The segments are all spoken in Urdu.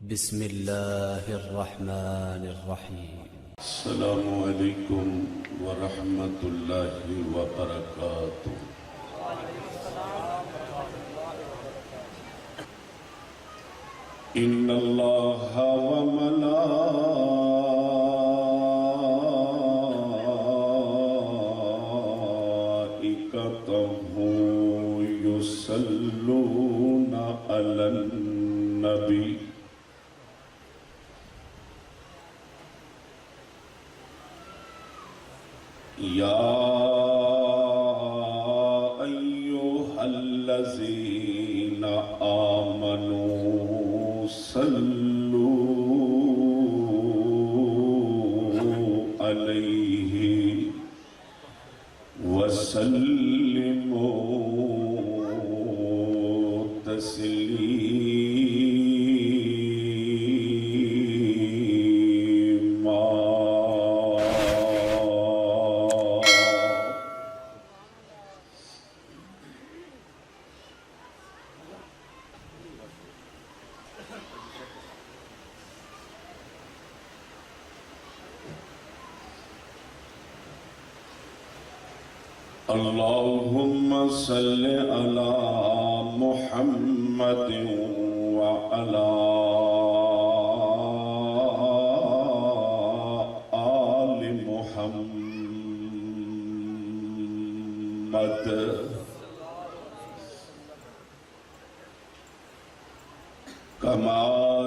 بسم الله الرحمن الرحيم. السلام عليكم ورحمة الله وبركاته. إن الله وملائكته يصلون على النبي يا أيها الذين آمنوا صلوا عليه وسلموا تسليما. اللهم صل على محمد وعلى آل محمد كما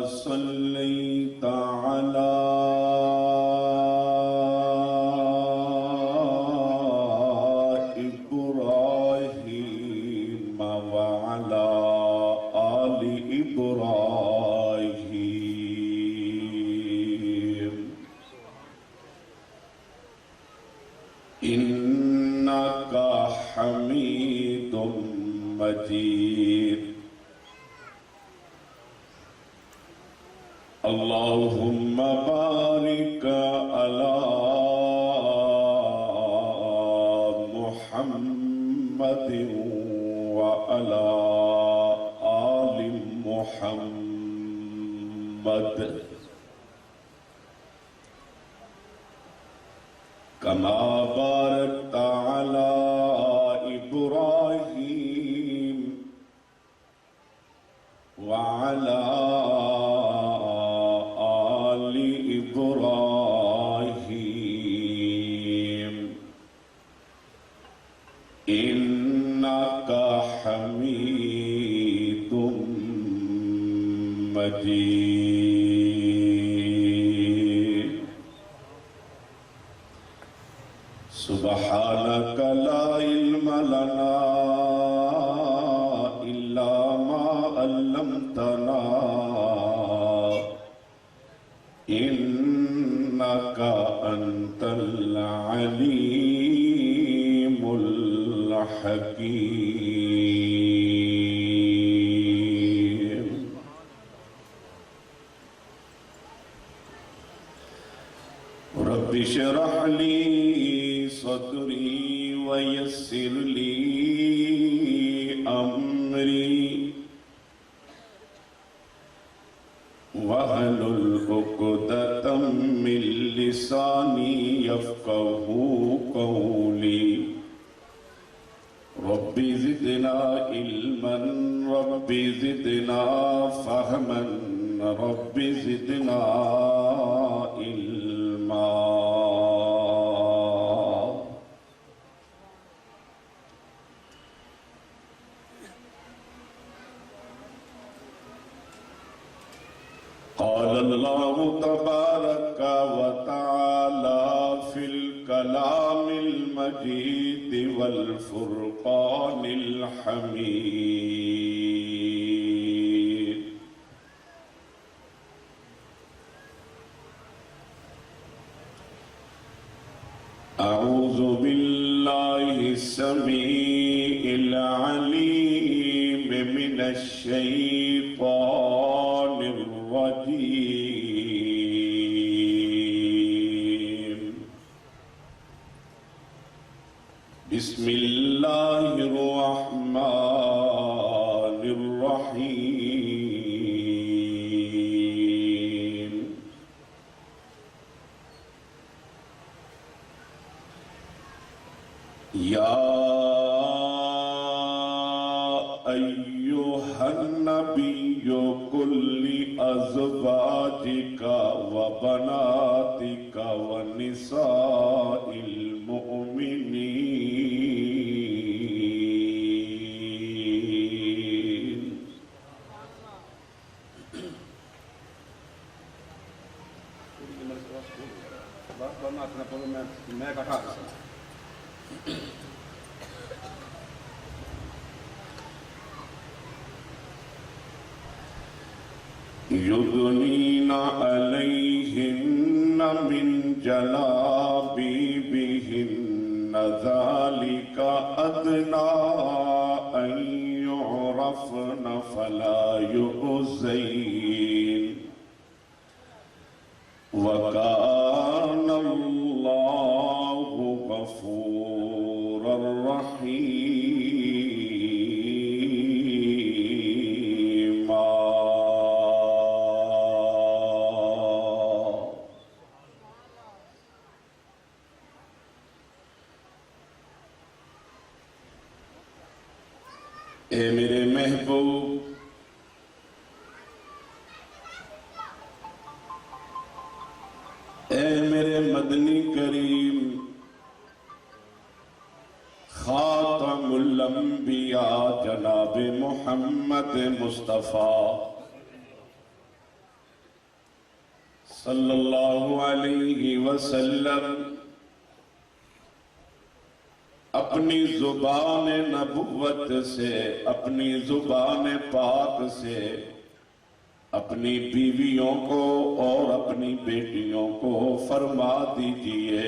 صليت على إنك حميد مجيد. اللهم بارك على محمد وعلى آل محمد كما باركت على إبراهيم وعلى آل إبراهيم إنك حميد مجيد. سبحانك لا علم لنا إلا ما علمتنا إنك أنت العليم الحكيم. رب اشرح لي صدري ويسر لي أمري واحلل عقدة من لساني يفقهوا قولي. رب زدنا علما رب زدنا فهما رب زدنا علما. قال الله تبارك وتعالى في الكلام المجيد والفرقان الحميد. أعوذ بالله السميع العليم من الشيطان الرجيم. بسم الله الرحمن الرحيم. أزواجك وبناتك ونساء المؤمنين. يدنين عليهن من جلابيبهن ذلك أدنى أن يعرفن فلا يؤذين وكان الله غفورا رحيما. اے میرے محبوب، اے میرے مدنی کریم، خاتم الانبیاء جناب محمد مصطفیٰ صلی اللہ علیہ وسلم اپنی زبان نبوت سے، اپنی زبان پاک سے اپنی بیویوں کو اور اپنی بیٹیوں کو فرما دیجئے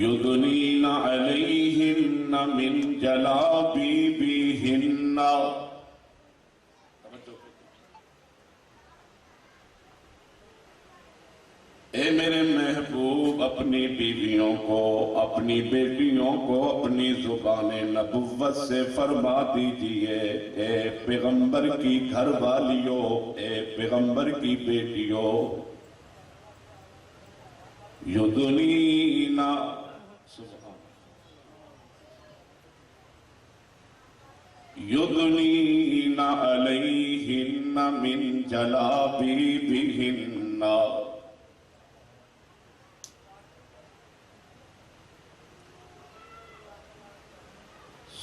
یدنین علیہن من جلابیبہن. اے میرے محبوب، اپنی بیویوں کو، اپنی بیٹیوں کو اپنی زبان نبوت سے فرما دیجئے اے پیغمبر کی گھر والیوں، اے پیغمبر کی بیٹیوں، یدنین یدنین علیہن من جلابیبہن.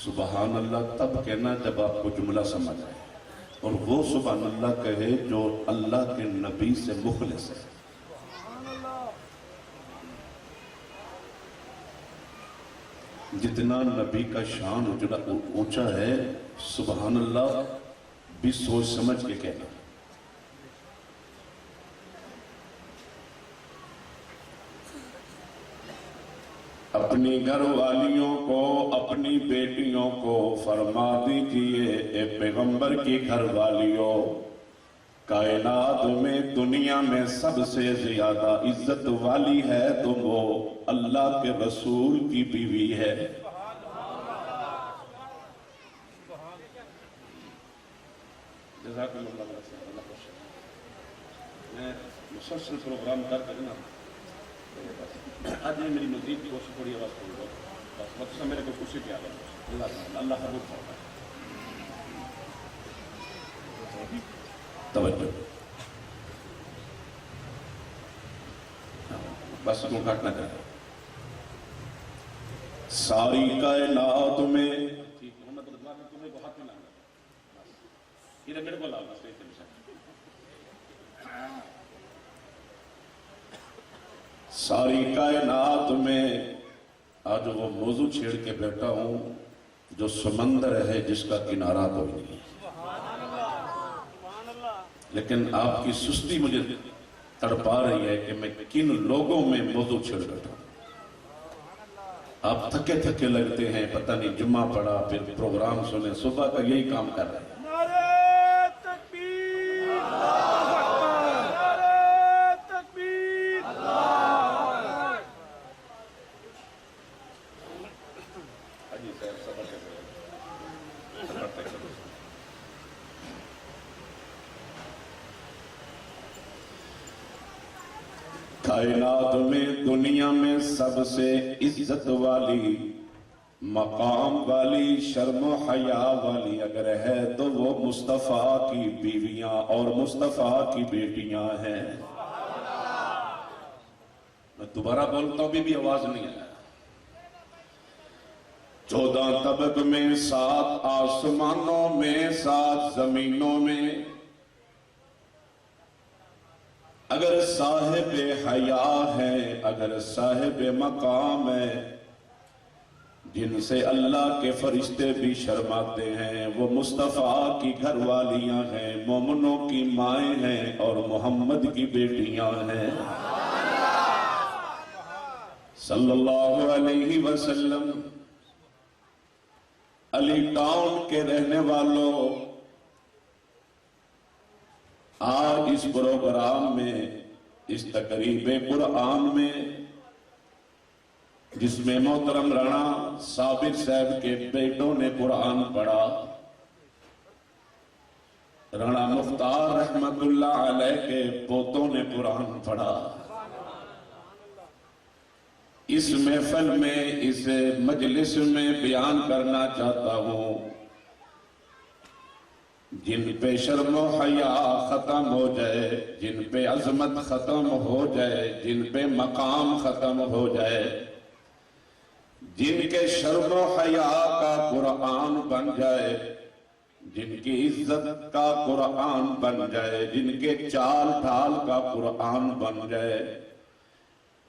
سبحان اللہ تب کہنا جب آپ کو جملہ سمجھ آئے، اور وہ سبحان اللہ کہے جو اللہ کے نبی سے مخلص ہے. جتنا نبی کا شان اونچا ہے، سبحان اللہ بھی سوچ سمجھ کے کہنا. اپنی گھر والیوں کو، اپنی بیٹیوں کو فرما دیجئے اے پیغمبر کی گھر والیوں، کائنات میں دنیا میں سب سے زیادہ عزت والی ہے تو وہ اللہ کے رسول کی بیوی ہے. جزاک اللہ خیر. میں مسلسل پروگرام کر کرنا آج میری مزید کوشش تھوڑی آواز کروں گا، بس مطلب میرے کو خوشی کیا ہے. اللہ قبول فرمائے. توجہ بس تم کٹ نہ کریں. ساری کائنات میں میرے کو لاؤ ساری کائنات میں آج وہ موضوع چھیڑ کے بیٹھا ہوں جو سمندر ہے جس کا کنارہ کوئی نہیں، لیکن آپ کی سستی مجھے تڑپا رہی ہے کہ میں کن لوگوں میں موضوع چھیڑ بیٹھا ہوں. آپ تھکے تھکے لگتے ہیں، پتہ نہیں جمعہ پڑھا پھر پروگرام سنے، صبح کا یہی کام کر رہے ہیں. کائنات میں دنیا میں سب سے عزت والی مقام والی، شرم و حیا والی اگر ہے تو وہ مصطفیٰ کی بیویاں اور مصطفیٰ کی بیٹیاں ہیں۔ میں دوبارہ بولتا ہوں بھی آواز نہیں آیا۔ 14 طبق میں، 7 آسمانوں میں، 7 زمینوں میں، اگر صاحب حیا ہے، اگر صاحب مقام ہے، جن سے اللہ کے فرشتے بھی شرماتے ہیں، وہ مصطفیٰ کی گھر والیاں ہیں، مومنوں کی مائیں ہیں اور محمد کی بیٹیاں ہیں صلی اللہ علیہ وسلم۔ علی ٹاؤن کے رہنے والوں، آج اس پروگرام میں، اس تقریب قرآن میں، جس میں محترم رانا صابر صاحب کے بیٹوں نے قرآن پڑھا، رانا مختار رحمت اللہ علیہ کے پوتوں نے قرآن پڑھا، اس محفل میں، اس مجلس میں بیان کرنا چاہتا ہوں، جن پہ شرم و حیا ختم ہو جائے، جن پہ عظمت ختم ہو جائے، جن پہ مقام ختم ہو جائے، جن کے شرم و حیا کا قرآن بن جائے، جن کی عزت کا قرآن بن جائے، جن کے چال ڈھال کا قرآن بن جائے،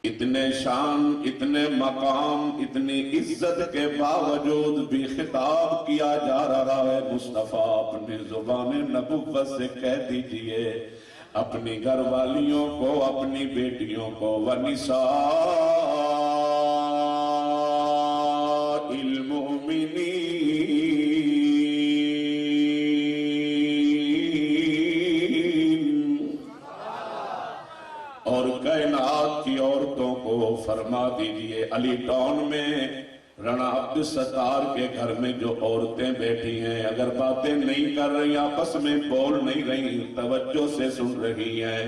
اتنے شان، اتنے مقام، اتنی عزت کے باوجود بھی خطاب کیا جا رہا ہے، مصطفیٰ اپنی زبان نبوت سے کہہ دیجئے اپنی گھر والیوں کو، اپنی بیٹیوں کو، وَنِسَاءِ الْمُؤْمِنِينَ، اور کائنات کی عورتوں کو فرما دیجئے۔ علی ٹاؤن میں رانا عبدالستار کے گھر میں جو عورتیں بیٹھی ہیں، اگر باتیں نہیں کر رہی، آپس میں بول نہیں رہی، توجہ سے سن رہی ہیں،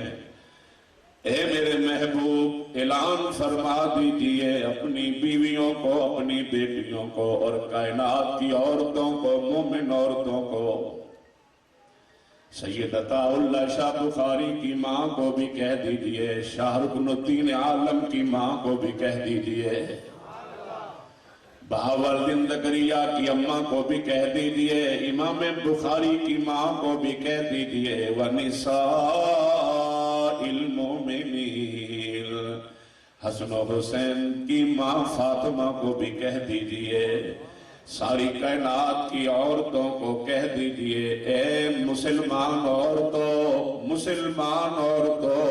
اے میرے محبوب اعلان فرما دیجئے اپنی بیویوں کو، اپنی بیٹیوں کو اور کائنات کی عورتوں کو، مومن عورتوں کو، سید عطا اللہ شاہ بخاری کی ماں کو بھی کہہ دیجئے، شاہ رکن الدین عالم کی ماں کو بھی کہہ دیجئے، بہاوالدین زکریا کی اماں کو بھی کہہ دیجئے، امام بخاری کی ماں کو بھی کہہ دیجئے، وَنِسَاءِ الْمُؤْمِنِينَ، حسن و حسین کی ماں فاطمہ کو بھی کہہ دیجئے، ساری کائنات کی عورتوں کو کہہ دیجئے، اے مسلمان عورتوں، مسلمان عورتوں،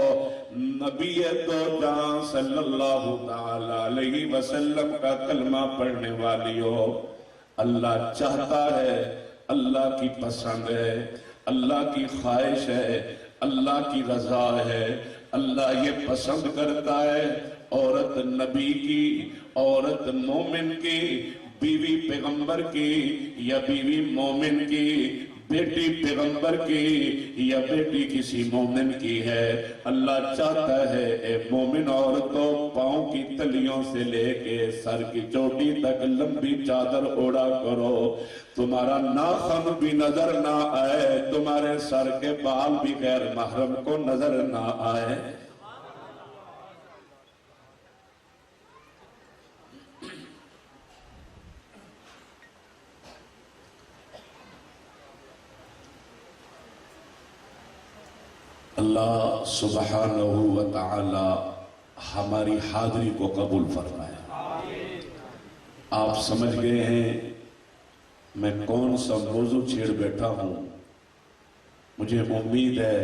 نبی تو جان صلی اللہ تعالی علیہ وسلم کا کلمہ پڑھنے والیوں، اللہ چاہتا ہے، اللہ کی پسند ہے، اللہ کی خواہش ہے، اللہ کی رضا ہے، اللہ یہ پسند کرتا ہے، عورت نبی کی، عورت مومن کی، بیوی پیغمبر کی یا بیوی مومن کی، بیٹی پیغمبر کی یا بیٹی کسی مومن کی ہے، اللہ چاہتا ہے اے مومن عورتوں، پاؤں کی تلیوں سے لے کے سر کی چوٹی تک لمبی چادر اوڑا کرو، تمہارا ناخن بھی نظر نہ آئے، تمہارے سر کے بال بھی غیر محرم کو نظر نہ آئے۔ اللہ سبحانہ وتعالی ہماری حاضری کو قبول فرمائے۔ آپ سمجھ گئے ہیں میں کون سا موضوع چھیڑ بیٹھا ہوں، مجھے امید ہے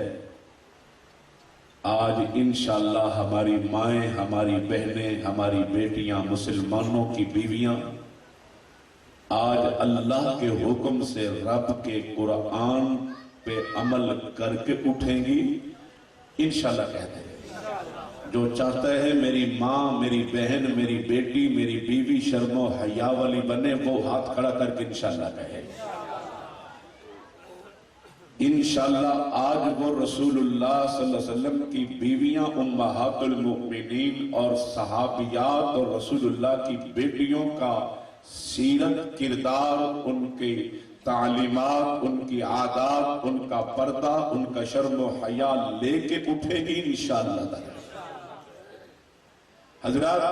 آج انشاءاللہ ہماری مائیں، ہماری بہنیں، ہماری بیٹیاں، مسلمانوں کی بیویاں آج اللہ کے حکم سے رب کے قرآن پہ عمل کر کے اٹھیں گی، انشاءاللہ کہتے ہیں۔ جو چاہتا ہے میری ماں، میری بہن، میری بیٹی، میری بیوی شرم و حیا والی بنے، وہ ہاتھ کھڑا کر کے انشاءاللہ کہے۔ انشاءاللہ آج وہ رسول اللہ صلی اللہ علیہ وسلم کی بیویاں، امہات المؤمنین اور صحابیات اور رسول اللہ کی بیٹیوں کا سیرت، کردار، ان کی تعلیمات، ان کی عادات، ان کا پردہ، ان کا شرم و حیا لے کے اٹھے گی انشاءاللہ تعالی۔ حضرات،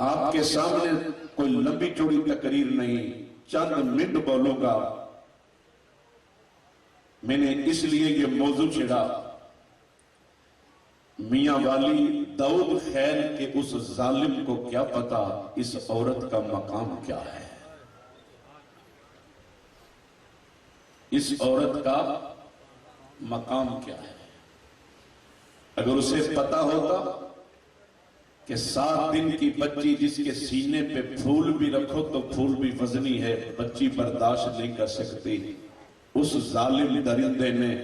آپ کے سامنے کوئی لمبی چوڑی تقریر نہیں، چند منٹ بولوں گا۔ میں نے اس لیے یہ موضوع چھڑا، میاں والی داؤد خیل کے اس ظالم کو کیا پتا اس عورت کا مقام کیا ہے، اس عورت کا مقام کیا ہے۔ اگر اسے پتا ہوتا کہ 7 دن کی بچی جس کے سینے پہ پھول بھی رکھو تو پھول بھی وزنی ہے، بچی برداشت نہیں کر سکتی، اس ظالم درندے نے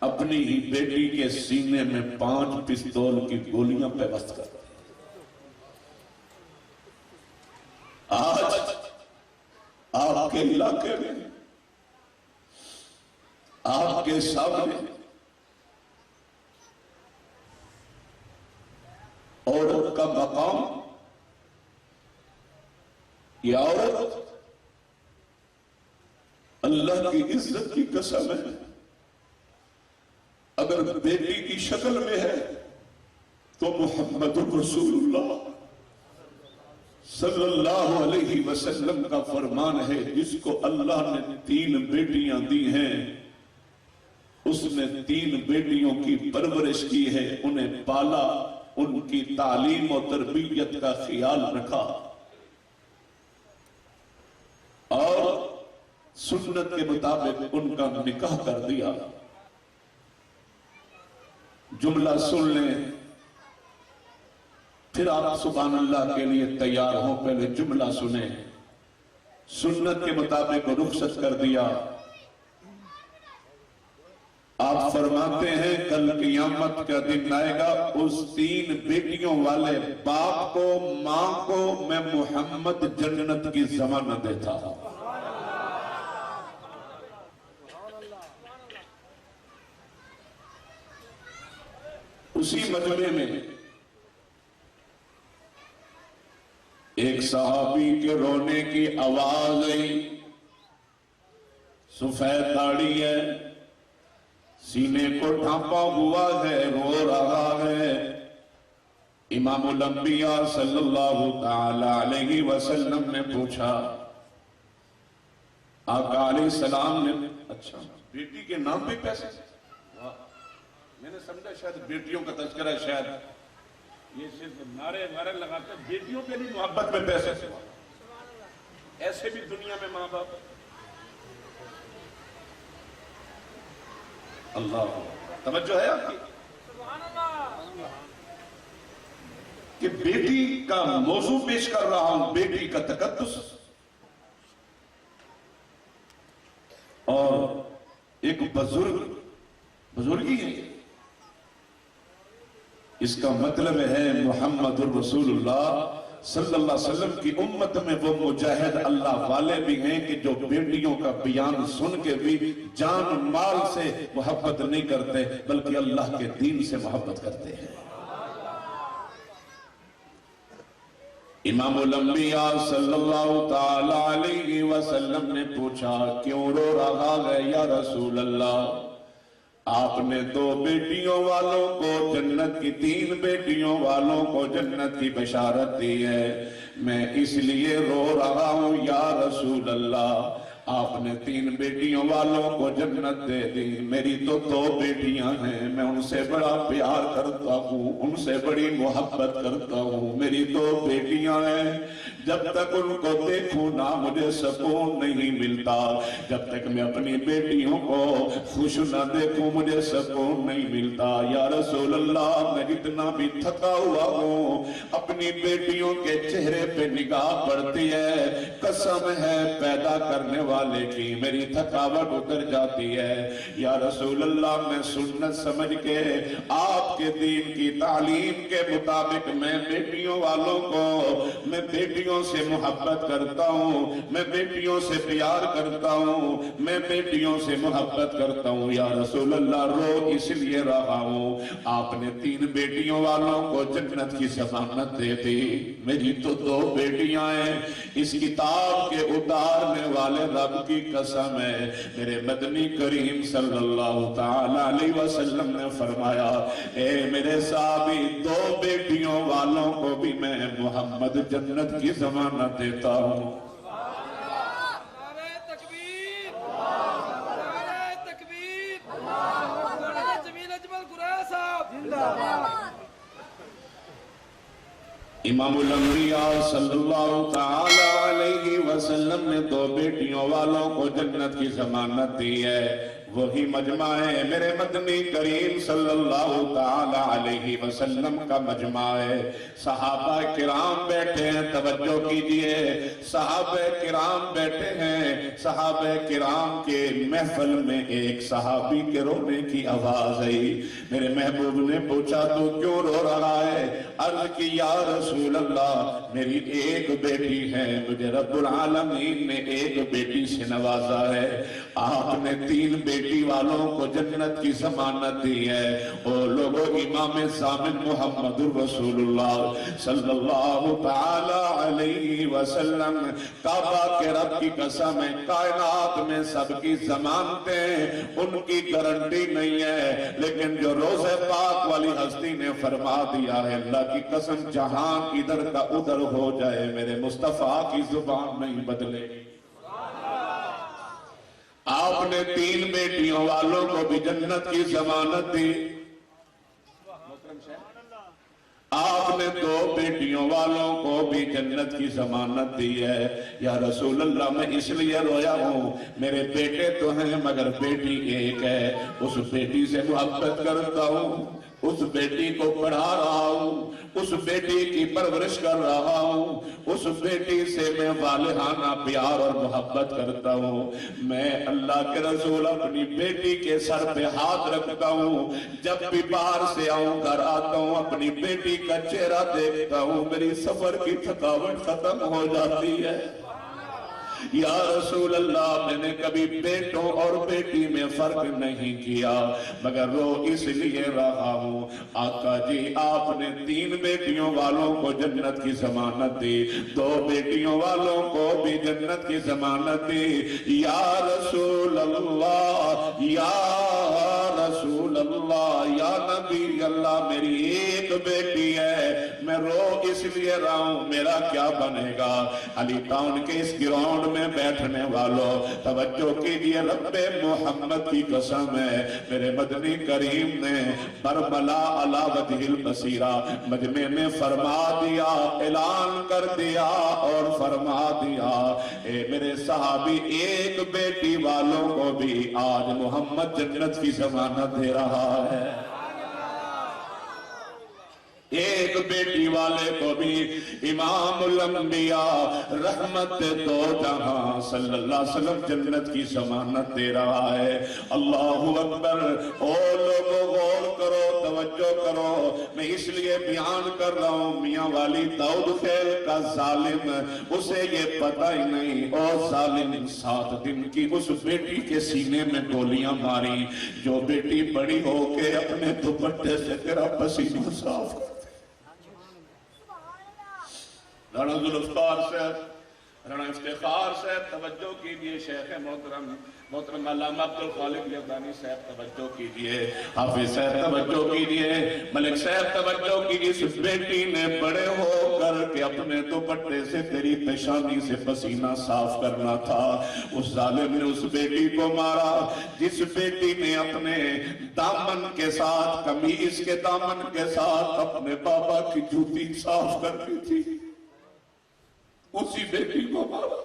اپنی ہی بیٹی کے سینے میں 5 پستول کی گولیاں پیوست کر دی۔ آج آپ کے علاقے میں، آپ کے سامنے عورت کا مقام، یہ عورت اللہ کی عزت کی قسم ہے، اگر بیٹی کی شکل میں ہے تو محمد رسول اللہ صلی اللہ علیہ وسلم کا فرمان ہے، جس کو اللہ نے 3 بیٹیاں دی ہیں، اس نے 3 بیٹیوں کی پرورش کی ہے، انہیں پالا، ان کی تعلیم و تربیت کا خیال رکھا، اور سنت کے مطابق ان کا نکاح کر دیا۔ جملہ سن لیں، پھر آپ سبحان اللہ کے لیے تیار ہوں۔ پہلے جملہ سنیں۔ سنت کے مطابق رخصت کر دیا۔ آپ فرماتے ہیں کل قیامت کا دن آئے گا، اس 3 بیٹیوں والے باپ کو، ماں کو میں محمد جنت کی ضمانت دیتا ہوں۔ اسی مجمع میں ایک صحابی کے رونے کی آواز آئی، سفید داڑھی ہے، سینے کو ڈھانپا ہوا ہے، رو رہا ہے۔ امام الانبیاء صلی اللہ تعالی علیہ وسلم نے پوچھا، آقا علیہ السلام نے، اچھا بیٹی کے نام پہ پیسے؟ میں نے سمجھا شاید بیٹیوں کا تذکرہ، شاید یہ صرف نعرے وارے لگاتے بیٹیوں کے لیے محبت میں پیسے سے، ایسے بھی دنیا میں ماں باپ۔ اللہ توجہ ہے آپ کی کہ بیٹی کا موضوع پیش کر رہا ہوں، بیٹی کا تقدس، اور ایک بزرگی ہے۔ اس کا مطلب ہے محمد الرسول اللہ صلی اللہ علیہ وسلم کی امت میں وہ مجاہد اللہ والے بھی ہیں کہ جو بیٹیوں کا بیان سن کے بھی جان مال سے محبت نہیں کرتے بلکہ اللہ کے دین سے محبت کرتے ہیں۔ امام الانبیاء صلی اللہ تعالی علیہ وسلم نے پوچھا، کیوں رو رہا ہے یا رسول اللہ؟ آپ نے 2 بیٹیوں والوں کو جنت کی، 3 بیٹیوں والوں کو جنت کی بشارت دی ہے، میں اس لیے رو رہا ہوں یا رسول اللہ۔ آپ نے 3 بیٹیوں والوں کو جنت دے دی، میری تو 2 بیٹیاں ہیں، میں ان سے بڑا پیار کرتا ہوں، ان سے بڑی محبت کرتا ہوں، میری 2 بیٹیاں ہیں، جب تک ان کو دیکھوں نہ مجھے سکون نہیں ملتا، جب تک میں اپنی بیٹیوں کو خوش نہ دیکھوں مجھے سکون نہیں ملتا۔ یا رسول اللہ، میں جتنا بھی تھکا ہوا ہوں اپنی بیٹیوں کے چہرے پہ نگاہ پڑتی ہے، قسم ہے پیدا کرنے والا والے کی میری تھکاوٹ اتر جاتی ہے۔ یا رسول اللہ میں سنت سمجھ کے آپ کے دین کی تعلیم کے مطابق میں بیٹیوں والوں کو، میں بیٹیوں سے محبت کرتا ہوں، میں بیٹیوں سے پیار کرتا ہوں، میں بیٹیوں سے محبت کرتا ہوں۔ یا رسول اللہ رو اس لیے رہا ہوں، آپ نے 3 بیٹیوں والوں کو جنت کی ضمانت دے دی، میری تو 2 بیٹیاں ہیں۔ اس کتاب کے اتارنے والے رب کی قسم ہے، میرے مدنی کریم صلی اللہ تعالی علیہ وسلم نے فرمایا، اے میرے صحابی 2 بیٹیوں والوں کو بھی میں محمد جنت کی ضمانت دیتا ہوں۔ امام الانبیاء صلی اللہ تعالی علیہ وسلم نے 2 بیٹیوں والوں کو جنت کی ضمانت دی ہے، وہی مجمع ہے میرے مدنی کریم صلی اللہ تعالی علیہ وسلم کا مجمع ہے۔ صحابہ کرام بیٹھے ہیں، توجہ کیجئے، صحابہ کرام بیٹھے ہیں، صحابہ کرام کے محفل میں ایک صحابی کے رونے کی آواز آئی۔ میرے محبوب نے پوچھا تو کیوں رو رہا ہے؟ عرض کی یا رسول اللہ میری ایک بیٹی ہے، مجھے رب العالمین نے ایک بیٹی سے نوازا ہے، آپ نے 3 بیٹی والوں کو جنت کی ضمانت دی ہے۔ او لوگوں، امام ضامن محمد رسول اللہ صلی اللہ تعالی علیہ وسلم کعبہ کے رب کی قسم ہے، کائنات میں سب کی ضمانتیں ان کی گارنٹی نہیں ہے، لیکن جو روز پاک والی ہستی نے فرما دیا ہے، اللہ کی قسم جہان ادھر کا ادھر ہو جائے میرے مصطفیٰ کی زبان نہیں بدلے گی۔ آپ نے 3 بیٹیوں والوں کو بھی جنت کی ضمانت دی، آپ نے 2 بیٹیوں والوں کو بھی جنت کی ضمانت دی ہے۔ یا رسول اللہ میں اس لیے رویا ہوں، میرے بیٹے تو ہیں مگر بیٹی ایک ہے، اس بیٹی سے محبت کرتا ہوں، اس بیٹی کو پڑھا رہا ہوں، اس بیٹی کی پرورش کر رہا ہوں، اس بیٹی سے میں والہانہ پیار اور محبت کرتا ہوں۔ میں اللہ کے رسول اپنی بیٹی کے سر پہ ہاتھ رکھتا ہوں، جب بھی باہر سے آؤں گھر آتا ہوں اپنی بیٹی کا چہرہ دیکھتا ہوں، میری سفر کی تھکاوٹ ختم ہو جاتی ہے۔ یا رسول اللہ میں نے کبھی بیٹوں اور بیٹی میں فرق نہیں کیا، مگر رو اس لیے رہا ہوں، آقا جی آپ نے 3 بیٹیوں والوں کو جنت کی ضمانت دی، 2 بیٹیوں والوں کو بھی جنت کی ضمانت دی۔ یا رسول اللہ، یا رسول اللہ، یا نبی اللہ میری ایک بیٹی ہے، میں رو اس لیے رہا ہوں، میرا کیا بنے گا؟ علی ٹاؤن کے اس گراؤنڈ میں بیٹھنے والوں توجہ کیجئے، رب محمد کی قسم ہے، میرے مدنی کریم نے برملا علی وجہ البصیرہ مجمع میں فرما دیا، اعلان کر دیا اور فرما دیا، اے میرے صحابی ایک بیٹی والوں کو بھی آج محمد جنت کی ضمانت دے رہا ہے، ایک بیٹی والے کو بھی امام الانبیاء رحمت دو جہاں صلی اللہ علیہ وسلم جنت کی ضمانت دے رہا ہے۔ اللہ اکبر، او لوگوں غور کرو، توجہ کرو، میں اس لیے بیان کر رہا ہوں، میاں والی داؤد خیل کا ظالم اسے یہ پتہ ہی نہیں، او ظالم 7 دن کی اس بیٹی کے سینے میں گولیاں ماری، جو بیٹی بڑی ہو کے اپنے دوپٹے سے تیرا پسینہ صاف کر، رانا ذوالفقار صاحب، رانا افتخار صاحب توجہ کیجئے، شیخ محترم علامہ عبدالخالق یزدانی صاحب توجہ کیجئے، حافظ صاحب توجہ کیجئے، ملک صاحب توجہ کیجئے، اس بیٹی نے بڑے ہو کر کے اپنے دوپٹے سے تیری پیشانی سے پسینہ صاف کرنا تھا، اس ظالم نے اس بیٹی کو مارا، جس بیٹی نے اپنے دامن کے ساتھ، قمیص کے دامن کے ساتھ اپنے بابا کی جوتی صاف کر دی تھی، اسی بیٹی کو مارا۔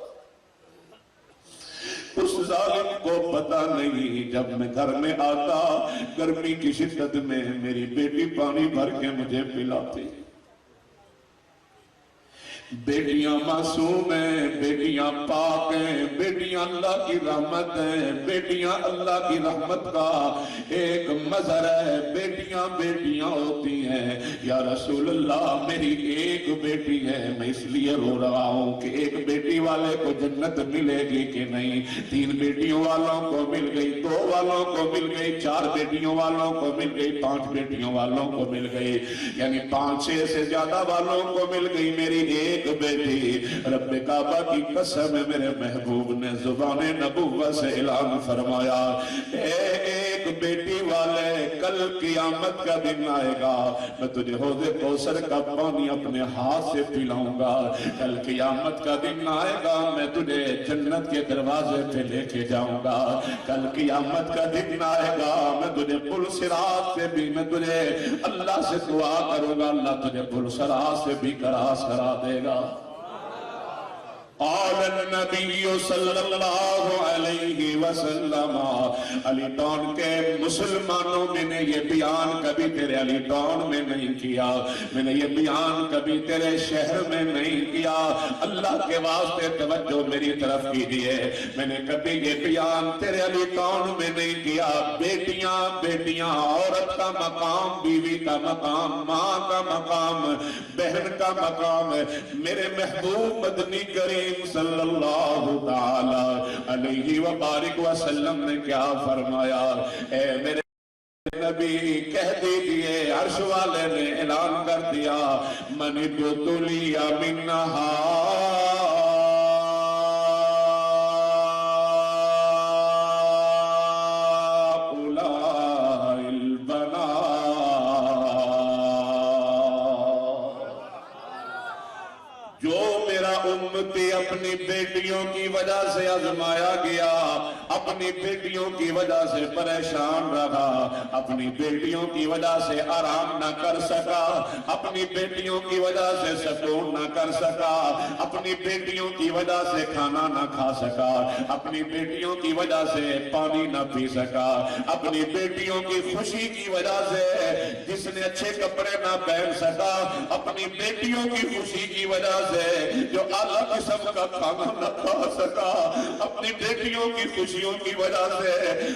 اس ظالم کو پتہ نہیں، جب میں گھر میں آتا گرمی کی شدت میں میری بیٹی پانی بھر کے مجھے پلاتی، بیٹیاں معصوم ہیں، بیٹیاں پاک ہیں، بیٹیاں بیٹیاں اللہ کی رحمت ہیں، بیٹیاں اللہ کی رحمت کا ایک مظہر ہے، بیٹیاں بیٹیاں ہوتی ہیں۔ یا رسول اللہ میری ایک بیٹی ہے، میں اس لیے رو رہا ہوں کہ ایک بیٹی والے کو جنت ملے گی کہ نہیں؟ 3 بیٹیوں والوں کو مل گئی، 2 والوں کو مل گئی، 4 بیٹیوں والوں کو مل گئی، 5 بیٹیوں والوں کو مل گئی، یعنی 5-6 سے زیادہ والوں کو مل گئی میری ایک بیٹی۔ رب کعبہ کی قسم ہے میرے محبوب نے زبان نبوت سے اعلان فرمایا، ایک بیٹی والے کل قیامت کا دن آئے گا، میں تجھے حوض کوثر کا پانی اپنے ہاتھ سے پلاؤں گا۔ کل قیامت کا دن آئے گا، میں تجھے جنت کے دروازے پہ لے کے جاؤں گا۔ کل قیامت کا دن آئے گا، میں تجھے پل صراط سے بھی، میں تجھے اللہ سے دعا کروں گا، اللہ تجھے پل صراط سے بھی کراس کرا دے گا۔ قال النبی صلی اللہ علیہ وسلم، علی ٹاؤن کے مسلمانوں میں نے یہ بیان کبھی تیرے علی ٹاؤن میں نہیں کیا، میں نے یہ بیان کبھی تیرے شہر میں نہیں کیا، اللہ کے واسطے توجہ میری طرف کیجئے، میں نے کبھی یہ بیان تیرے علی ٹاؤن میں نہیں کیا۔ بیٹیاں بیٹیاں، عورت کا مقام، بیوی کا مقام، ماں کا مقام، بہن کا مقام، میرے محبوب مدنی کریم صلی اللہ تعالی علیہ وبارک وسلم نے کیا فرمایا؟ اے میرے نبی کہہ دیجئے، عرش والے نے اعلان کر دیا، من ابتلی منہا امتی اپنی بیٹیوں کی وجہ سے آزمایا گیا، اپنی بیٹیوں کی وجہ سے پریشان رہا، اپنی بیٹیوں کی وجہ سے آرام نہ کر سکا، اپنی بیٹیوں کی وجہ سے سکون نہ کر سکا، اپنی بیٹیوں کی وجہ سے کھانا نہ کھا سکا، اپنی بیٹیوں کی وجہ سے پانی نہ پی سکا، اپنی بیٹیوں کی خوشی کی وجہ سے جس نے اچھے کپڑے نہ پہن سکا، اپنی بیٹیوں کی خوشی کی وجہ سے جو اعلیٰ قسم کا کھانا نہ کھا سکا، اپنی بیٹیوں کی خوشیوں کی وجہ سے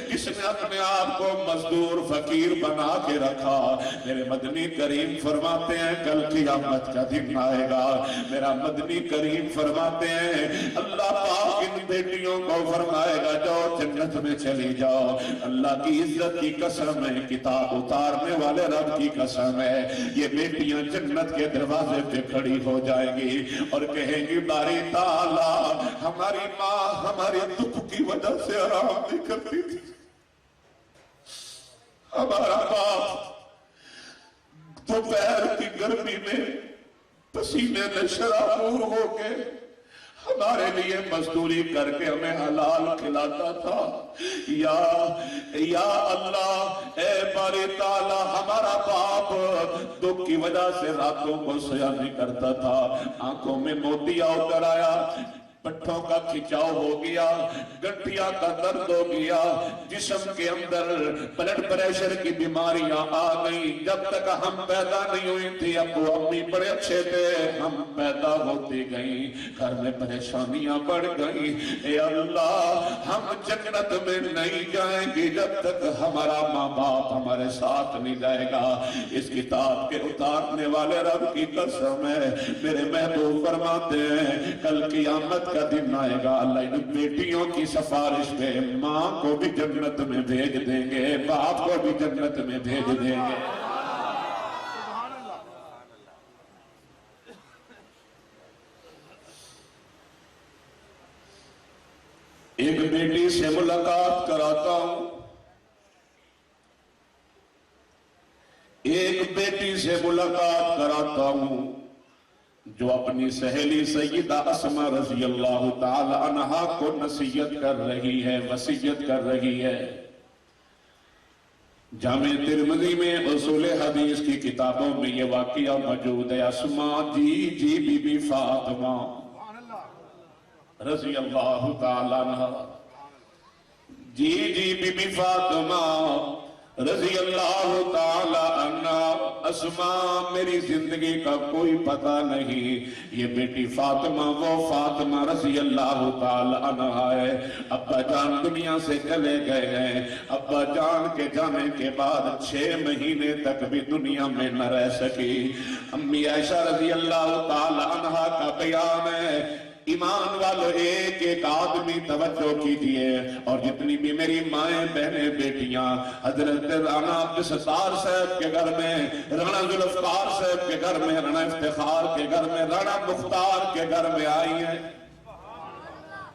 جس نے اپنے آپ کو مزدور فقیر بنا کے رکھا۔ میرے مدنی کریم فرماتے ہیں کل قیامت کا دن آئے گا، میرا مدنی کریم فرماتے ہیں اللہ پاک ان بیٹیوں کو فرمائے گا جاؤ جنت میں چلی جاؤ۔ اللہ کی عزت کی قسم ہے، کتاب اتارنے والے رب کی قسم ہے، یہ بیٹیاں جنت کے دروازے پہ کھڑی ہو جائیں گی اور کہیں گی باری تعالیٰ ہماری ماں ہمارے دکھ کی وجہ سے آرام نہیں کرتی تھی، ہمارا باپ دوپہر کی گرمی میں پسینے میں شرابور ہو کے ہمارے لیے مزدوری کر کے ہمیں حلال کھلاتا تھا۔ یا اللہ اے باری تعالیٰ ہمارا باپ دکھ کی وجہ سے راتوں کو سویا نہیں کرتا تھا، آنکھوں میں موتیا اتر آیا، پٹھوں کا کھچاؤ ہو گیا، گٹھیا کا درد ہو گیا، جسم کے اندر بلڈ پریشر کی بیماریاں آ گئیں۔ جب تک ہم پیدا نہیں ہوئی تھی ابو امی بڑے اچھے تھے، ہم پیدا ہوتی گئیں، گھر میں پریشانیاں بڑھ گئیں۔ اے اللہ ہم جنت میں نہیں جائیں گے جب تک ہمارا ماں باپ ہمارے ساتھ نہیں جائے گا۔ اس کتاب کے اتارنے والے رب کی قسم ہے، میرے محبوب فرماتے ہیں کل قیامت کا دن آئے گا، اللہ ان بیٹیوں کی سفارش پہ ماں کو بھی جنت میں بھیج دیں گے، باپ کو بھی جنت میں بھیج دیں گے۔ ایک بیٹی سے ملاقات کراتا ہوں، ایک بیٹی سے ملاقات کراتا ہوں جو اپنی سہیلی سیدہ اسماء رضی اللہ تعالی عنہا کو نصیحت کر رہی ہے، وصیت کر رہی ہے۔ جامع ترمذی میں اصول حدیث کی کتابوں میں یہ واقعہ موجود ہے۔ اسماء جی بی بی فاطمہ رضی اللہ تعالی عنہ، جی بی بی فاطمہ رضی اللہ تعالی عنہ، اسما میری زندگی کا کوئی پتہ نہیں، یہ بیٹی فاطمہ وہ فاطمہ رضی اللہ تعالی عنہ ہے۔ ابا جان دنیا سے چلے گئے ہیں، ابا جان کے جانے کے بعد 6 مہینے تک بھی دنیا میں نہ رہ سکی۔ امی عائشہ رضی اللہ تعالی عنہ کا بیان ہے، ایمان والو ایک ایک آدمی توجہ کیجئے، اور جتنی بھی میری مائیں بہنیں بیٹیاں حضرت رانا عبدالستار صاحب کے گھر میں، رانا ذوالفقار صاحب کے گھر میں، رانا افتخار کے گھر میں، رانا مختار کے گھر میں آئی ہیں،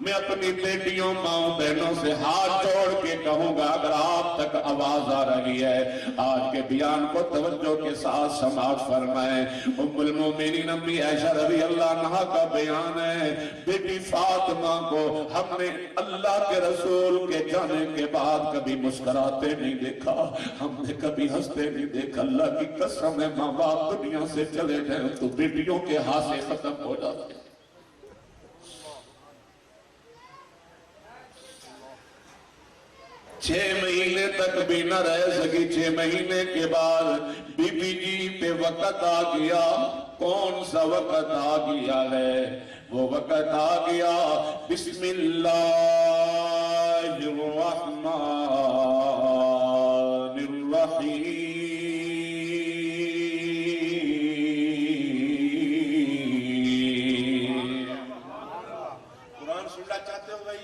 میں اپنی بیٹیوں ماں بہنوں سے ہاتھ جوڑ کے کہوں گا اگر آپ تک آواز آ رہی ہے آج کے بیان کو توجہ کے ساتھ سماعت فرمائیں۔ ام المومنین امی عائشہ رضی اللہ عنہا کا بیان ہے، بیٹی فاطمہ کو ہم نے اللہ کے رسول کے جانے کے بعد کبھی مسکراتے نہیں دیکھا، ہم نے کبھی ہنستے نہیں دیکھا۔ اللہ کی قسم ہے ماں باپ دنیا سے چلے جائیں تو بیٹیوں کے ہاتھ سے ختم ہو جاتے ہیں۔ 6 مہینے تک بھی نہ رہ سکی، 6 مہینے کے بعد بی بی جی پہ وقت آ گیا۔ کون سا وقت آ گیا ہے؟ وہ وقت آ گیا بسم اللہ الرحمن الرحیم۔ قرآن سننا چاہتے ہو بھائی؟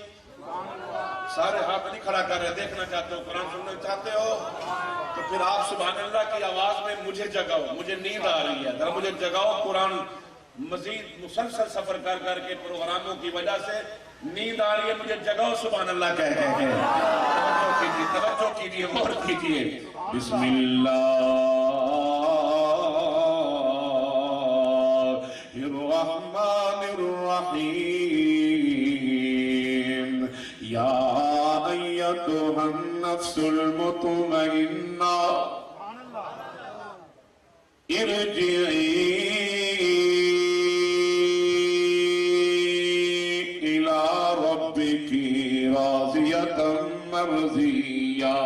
سارے ہاتھ نہیں کھڑا کر رہے، دیکھنا چاہتے ہو، قرآن سننا چاہتے ہو تو پھر آپ سبحان اللہ کی آواز میں مجھے جگاؤ، مجھے نیند آ رہی ہے، ذرا مجھے جگاؤ۔ قرآن مزید مسلسل سفر کر کر کے پروگراموں کی وجہ سے نیند آ رہی ہے، مجھے جگاؤ سبحان اللہ کہتے ہیں۔ توجہ کیجیے، غور کیجیے۔ بسم اللہ الرحمن الرحیم۔ یا ایتھا النفس المطمئنہ ارجعی الی ربک راضیۃ مرضیہ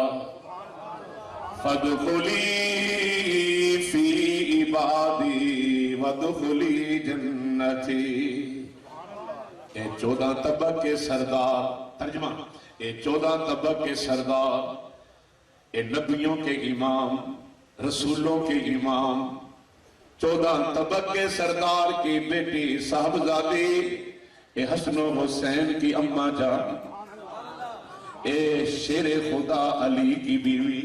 فادخلی فی عبادی وادخلی جنتی۔ اے 14 طبق کے سردار، ترجمہ، اے 14 طبق کے سردار، اے نبیوں کے امام، رسولوں کے امام، 14 طبق کے سردار کی بیٹی صاحبزادی، اے حسن و حسین کی اماں جان، اے شیر خدا علی کی بیوی،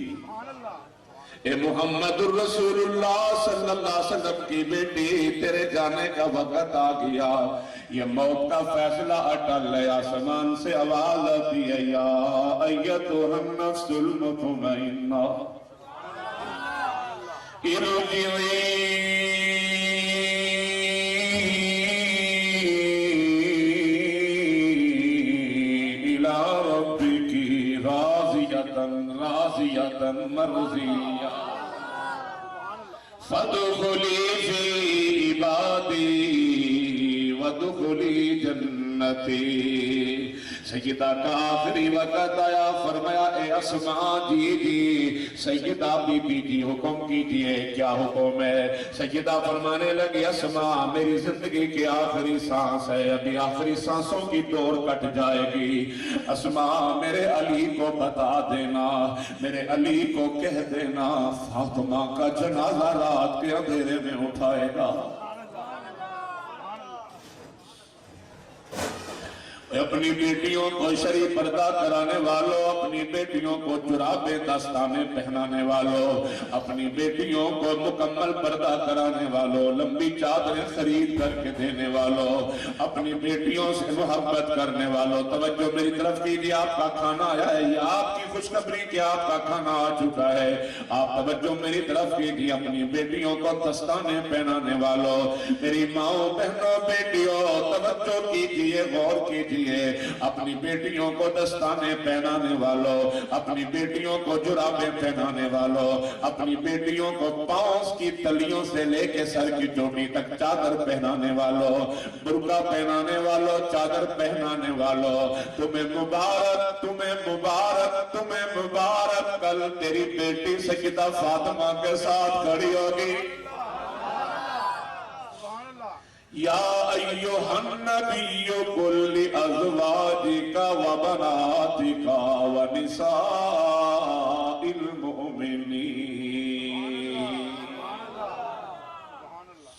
اے محمد الرسول اللہ صلی اللہ علیہ وسلم کی بیٹی، تیرے جانے کا وقت آ گیا، یہ موت کا فیصلہ اٹل ہے۔ آسمان سے آواز آتی ہے، یا ایتھا النفس المطمئنہ ارجعی الی ربک راضیۃ مرضیہ فادخلی فی عبادی وادخلی جنتی۔ سیدہ کا آخری وقت آیا، فرمایا اے اسماء جی سیدہ بی بی جی حکم کیجئے۔ کیا حکم ہے؟ سیدہ فرمانے لگی اسماء میری زندگی کی آخری سانس ہے، ابھی آخری سانسوں کی ڈور کٹ جائے گی، اسماء میرے علی کو بتا دینا، میرے علی کو کہہ دینا فاطمہ کا جنازہ رات کے اندھیرے میں اٹھائے گا۔ اپنی بیٹیوں کو شریف پردہ کرانے والوں، اپنی بیٹیوں کو جرابیں دستانے پہنانے والوں، اپنی بیٹیوں کو مکمل پردہ کرانے والوں، لمبی چادریں خرید کر کے دینے والوں، اپنی بیٹیوں سے محبت کرنے والوں، توجہ میری طرف کیجیے، آپ کا کھانا آیا ہے، یہ آپ کی خوشخبری کہ آپ کا کھانا آ چکا ہے۔ آپ توجہ میری طرف کیجیے، اپنی بیٹیوں کو دستانے پہنانے والوں، میری ماؤں بہنوں بیٹیوں توجہ کیجیے، غور کیجیے۔ دیے، اپنی بیٹیوں کو دستانے پہنانے والوں، اپنی بیٹیوں کو جرابیں پہنانے والوں، اپنی بیٹیوں کو پاؤں کی تلیوں سے لے کے سر کی چوٹی تک چادر پہنانے والوں، برقع پہنانے والوں، چادر پہنانے والوں، تمہیں مبارک، تمہیں مبارک، تمہیں مبارک، کل تیری بیٹی سیدہ فاطمہ کے ساتھ کھڑی ہوگی۔ یا ایھا النبی قل لازواجک وبناتک ونساء المؤمنین۔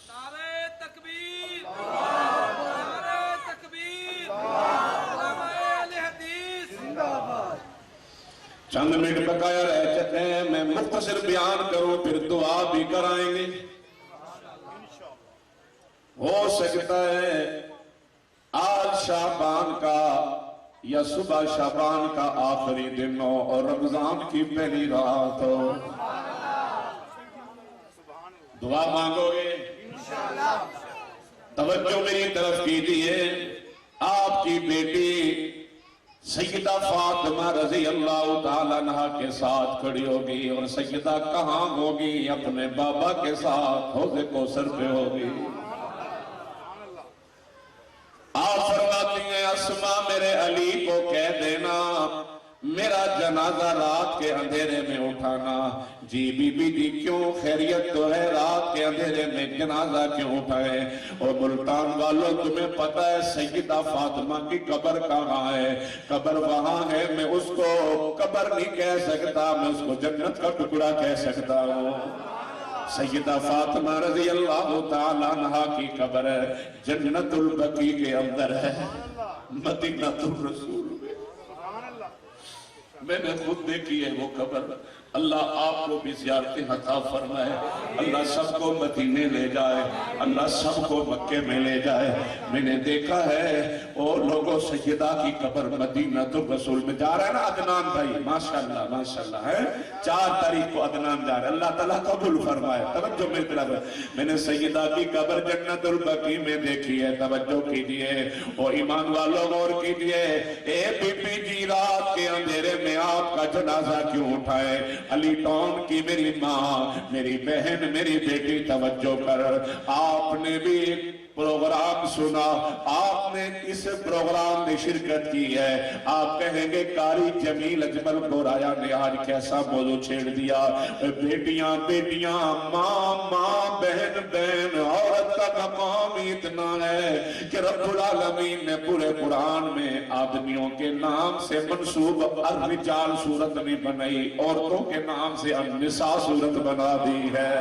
نعرہ تکبیر، نعرہ تکبیر، علماء اہل حدیث زندہ باد۔ چند منٹ بقایا رہ چکے ہیں، میں مختصر بیان کروں پھر دعا بھی کرائیں گے۔ ہو سکتا ہے آج شعبان کا یا صبح شعبان کا آخری دن ہو اور رمضان کی پہلی رات ہو، دعا مانگو گے؟ توجہ میری طرف کیجئے، آپ کی بیٹی سیدہ فاطمہ رضی اللہ تعالیٰ عنہ کے ساتھ کھڑی ہوگی، اور سیدہ کہاں ہوگی؟ اپنے بابا کے ساتھ حوض کوثر پہ ہوگی۔ آپ فرماتی ہیں اسماء میرے علی کو کہہ دینا میرا جنازہ رات کے اندھیرے میں اٹھانا۔ جی بی بی جی کیوں؟ خیریت تو ہے، رات کے اندھیرے میں جنازہ کیوں اٹھائے؟ اور ملتان والوں تمہیں پتہ ہے سیدہ فاطمہ کی قبر کہاں ہے؟ قبر وہاں ہے، میں اس کو قبر نہیں کہہ سکتا، میں اس کو جنت کا ٹکڑا کہہ سکتا ہوں۔ سیدہ فاطمہ رضی اللہ تعالیٰ عنہ کی قبر جنت البقیع کے اندر ہے، مدینہ الرسول میں نے خود دیکھی ہے وہ قبر۔ اللہ آپ کو بھی زیارتیں عطا فرمائے، اللہ سب کو مدینے لے جائے، اللہ سب کو مکے میں لے جائے۔ میں نے دیکھا ہے وہ لوگوں سیدہ کی قبر مدینہ الرسول میں جا رہا ہے نا عدنان بھائی، ماشاءاللہ ماشاءاللہ ہے، 4 تاریخ کو عدنان جا رہا ہے، اللہ تعالیٰ قبول فرمائے۔ توجہ میری طرف، میں نے سیدہ کی قبر جنت البقیع میں دیکھی ہے، توجہ کیجئے اور ایمان والوں غور کیجئے۔ اے بی بی جی رات کے اندھیرے میں آپ کا جنازہ کیوں اٹھائے؟ علی ٹاؤن کی میری ماں، میری بہن، میری بیٹی توجہ کر، آپ نے بھی پروگرام سنا، آپ نے اس پروگرام میں شرکت کی ہے، آپ کہیں گے قاری جمیل اجمل گورایا نے آج کیسا موضوع چھیڑ دیا۔ بیٹیاں بیٹیاں، ماں ماں، بہن بہن، عورت کا مقام اتنا ہے کہ رب العالمین نے پورے قرآن میں آدمیوں کے نام سے منسوب الرجال صورت نہیں بنائی، عورتوں کے نام سے النساء صورت بنا دی ہے۔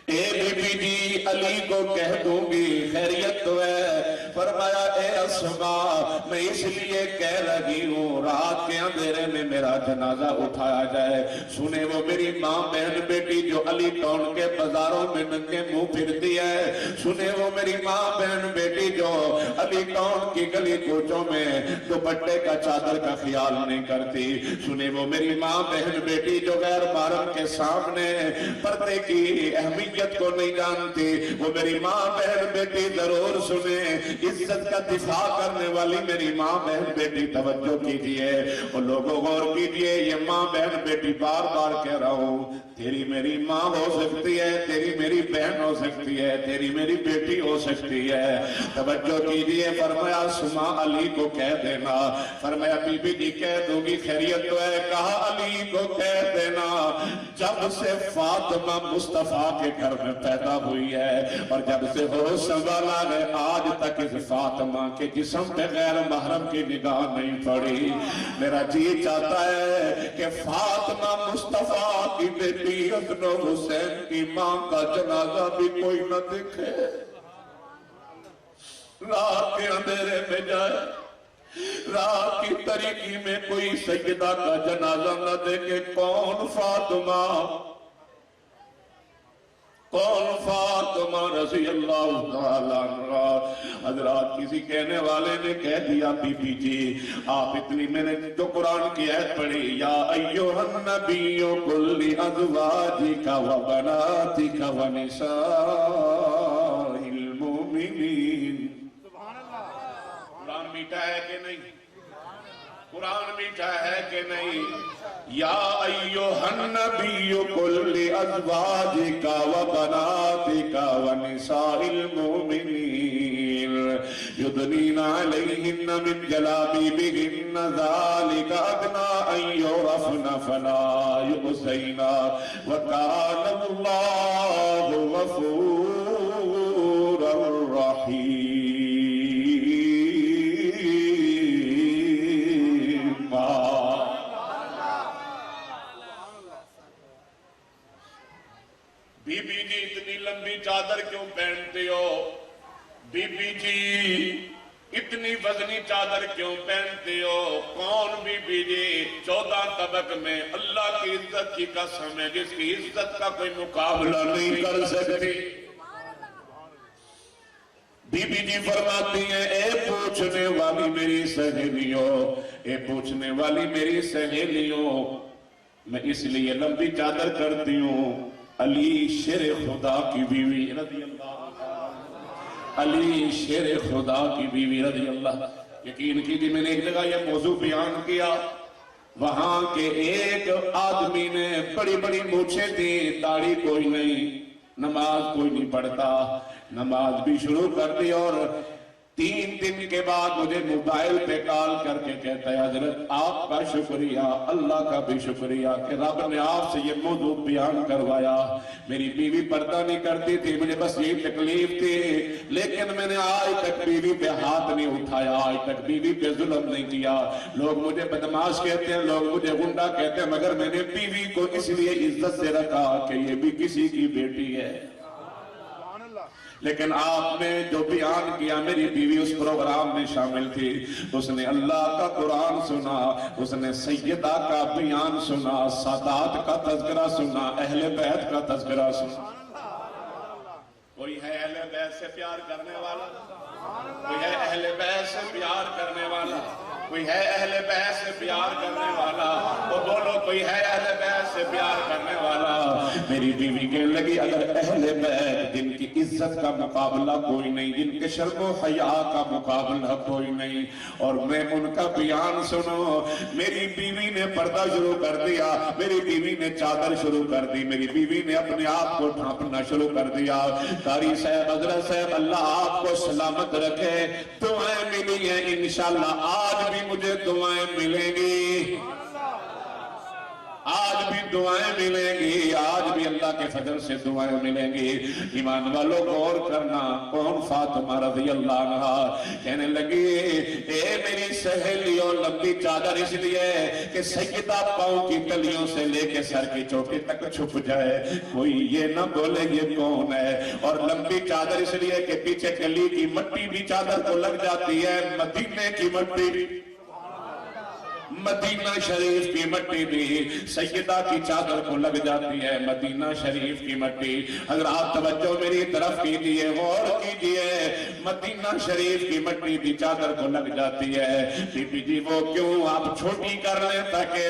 اے بی بی جی علی کو کہہ دوں گی خیریت تو ہے، فرمایا اے اسماء میں اس لیے کہہ رہی ہوں رات کے اندھیرے میں میرا جنازہ اٹھایا جائے۔ سنے وہ میری ماں بہن بیٹی جو علی ٹاؤن کے بازاروں میں ننگے منہ پھرتی ہے، سنے وہ میری ماں بہن بیٹی جو علی ٹاؤن کی گلی کوچوں میں دوپٹے کا چادر کا خیال نہیں کرتی، سنے وہ میری ماں بہن بیٹی جو غیر محرم کے سامنے پردے کی اہمیت کو نہیں جانتی، وہ میری ماں بہن بیٹی ضرور سنے۔ عزت کا دفاع کرنے والی میری ماں بہن بیٹی توجہ کیجئے اور لوگوں غور کیجئے، یہ ماں بہن بیٹی بار بار کہہ رہا ہوں، تیری میری ماں ہو سکتی ہے، تیری میری بہن ہو سکتی ہے، تیری میری بیٹی ہو سکتی ہے، توجہ کیجئے۔ فرمایا اسماء علی کو کہہ دینا، فرمایا بی بی جی کہہ دوں گی خیریت تو ہے، کہا علی کو کہہ دینا جب سے فاطمہ مصطفیٰ کے گھر میں پیدا ہوئی ہے اور جب سے ہو سنبھالا ہے آج تک اس فاطمہ کے جسم پہ غیر محرم کی نگاہ نہیں پڑی۔ میرا جی چاہتا ہے کہ فاطمہ مصطفیٰ کی بیٹی حسن و حسین کی ماں کا جنازہ بھی کوئی نہ دیکھے، رات کے اندھیرے میں جائے، رات کی تاریکی میں کوئی سیدہ کا جنازہ نہ دیکھے۔ کون فاطمہ؟ کون فاطمہ رضی اللہ تعالیٰ عنہ؟ حضرات کسی کہنے والے نے کہہ دیا بی بی جی آپ اتنی، میں نے جو قرآن کی آیت پڑھی، یا ایھا النبی قل لازواجک وبناتک ونساء المؤمنین میٹھا ہے کہ نہیں؟ قرآن میٹھا ہے کہ نہیں؟ یا ایھا النبی قل لازواجک وبناتک ونساء المؤمنین یدنین علیہن من جلابیبہن ذالک ادنی ان یعرفن فلا یؤذین وکان اللہ غفورا رحیما۔ بی بی جی اتنی لمبی چادر کیوں پہنتے ہو؟ بی بی جی اتنی وزنی چادر کیوں پہنتے ہو؟ کون بی بی جی؟ 14 طبق میں اللہ کی عزت کی قسم ہے جس کی عزت کا کوئی مقابلہ نہیں کر سکتی۔ بی بی جی فرماتی ہیں اے پوچھنے والی میری سہیلیوں، اے پوچھنے والی میری سہیلیوں، میں اس لیے لمبی چادر کرتی ہوں، علی شیر خدا کی بیوی رضی اللہ، علی شیر خدا کی بیوی رضی اللہ، یقین کیجیے میں نے ایک جگہ یہ موضوع بیان کیا، وہاں کے ایک آدمی نے بڑی بڑی مونچھیں تھیں، داڑھی کوئی نہیں، نماز کوئی نہیں پڑھتا، نماز بھی شروع کر دی اور 3 دن کے بعد مجھے موبائل پہ کال کر کے کہتا ہے حضرت آپ کا شکریہ، اللہ کا بھی شکریہ کہ رب نے آپ سے یہ موضوع بیان کروایا، میری بیوی پردہ نہیں کرتی تھی، مجھے بس یہی تکلیف تھی، لیکن میں نے آج تک بیوی پہ ہاتھ نہیں اٹھایا، آج تک بیوی پہ ظلم نہیں کیا، لوگ مجھے بدماش کہتے ہیں، لوگ مجھے غنڈہ کہتے ہیں، مگر میں نے بیوی کو اس لیے عزت سے رکھا کہ یہ بھی کسی کی بیٹی ہے۔ لیکن آپ نے جو بیان کیا، میری بیوی اس پروگرام میں شامل تھی، اس نے اللہ کا قرآن سنا، اس نے سیدہ کا بیان سنا، سادات کا تذکرہ سنا، اہل بیت کا تذکرہ سنا۔ کوئی ہے اہل بیت سے پیار کرنے والا؟ کوئی ہے اہل بیت سے پیار کرنے والا؟ کوئی ہے اہل بیت سے پیار کرنے والا؟ وہ بولو کوئی ہے اہل بیت سے پیار کرنے والا؟ میری بیوی کہنے لگی اگر اہل بیت جن کی عزت کا مقابلہ کوئی نہیں، جن کے شرم و حیا کا مقابلہ کوئی نہیں، اور میں ان کا بیان سنو، میری بیوی نے پردہ شروع کر دیا، میری بیوی نے چادر شروع کر دی، میری بیوی نے اپنے آپ کو ڈھانپنا شروع کر دیا۔ قاری صاحب، حضرت صاحب، اللہ آپ کو سلامت رکھے، دعائیں ملی ہیں، انشاءاللہ آج بھی مجھے دعائیں ملیں گی، آج بھی دعائیں ملیں گی، آج بھی اللہ کے فضل سے دعائیں ملیں گی۔ ایمان والوں غور کرنا، کون فاطمہ رضی اللہ عنہ کہنے لگی اے میری سہیلیوں، لمبی چادر اس لیے کہ سیدہ پاؤں کی تلیوں سے لے کے سر کی چوٹی تک چھپ جائے، کوئی یہ نہ بولے یہ کون ہے، اور لمبی چادر اس لیے کہ پیچھے گلی کی مٹی بھی چادر کو لگ جاتی ہے، مدینے کی مٹی، مدینہ شریف کی مٹی بھی سیدہ کی چادر کو لگ جاتی ہے، مدینہ شریف کی مٹی۔ حضرات توجہ میری طرف کیجئے، غور کیجئے، مدینہ شریف کی مٹی بھی چادر کو لگ جاتی ہے۔ بی بی جی وہ کیوں آپ چھوٹی کر لیں تاکہ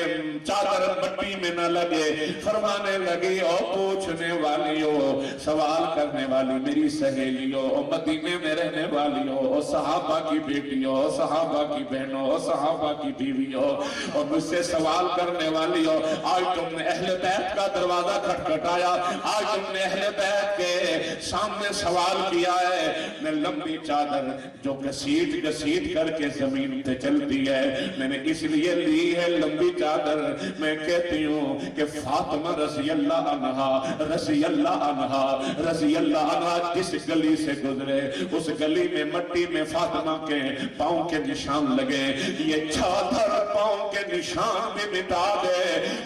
چادر مٹی میں نہ لگے، فرمانے لگی او پوچھنے والیوں، سوال کرنے والی میری سہیلیوں، مدینے میں رہنے والیوں، صحابہ کی بیٹیوں، صحابہ کی بہنوں، صحابہ کی بیویوں، اور مجھ سے سوال کرنے والی ہو، آج تم نے اہل بیت کا دروازہ کھٹکھٹایا، آج تم نے اہل بیت کے سامنے سوال کیا ہے، میں لمبی چادر جو گھسیٹ گھسیٹ کر کے زمین پہ چلتی ہے، میں نے اس لیے لی ہے لمبی چادر، میں کہتی ہوں کہ فاطمہ رضی اللہ عنہا، رضی اللہ عنہا، رضی اللہ عنہا جس گلی سے گزرے، اس گلی میں مٹی میں فاطمہ کے پاؤں کے نشان لگے، یہ چادر پاؤں کے نشان بھی مٹا دے،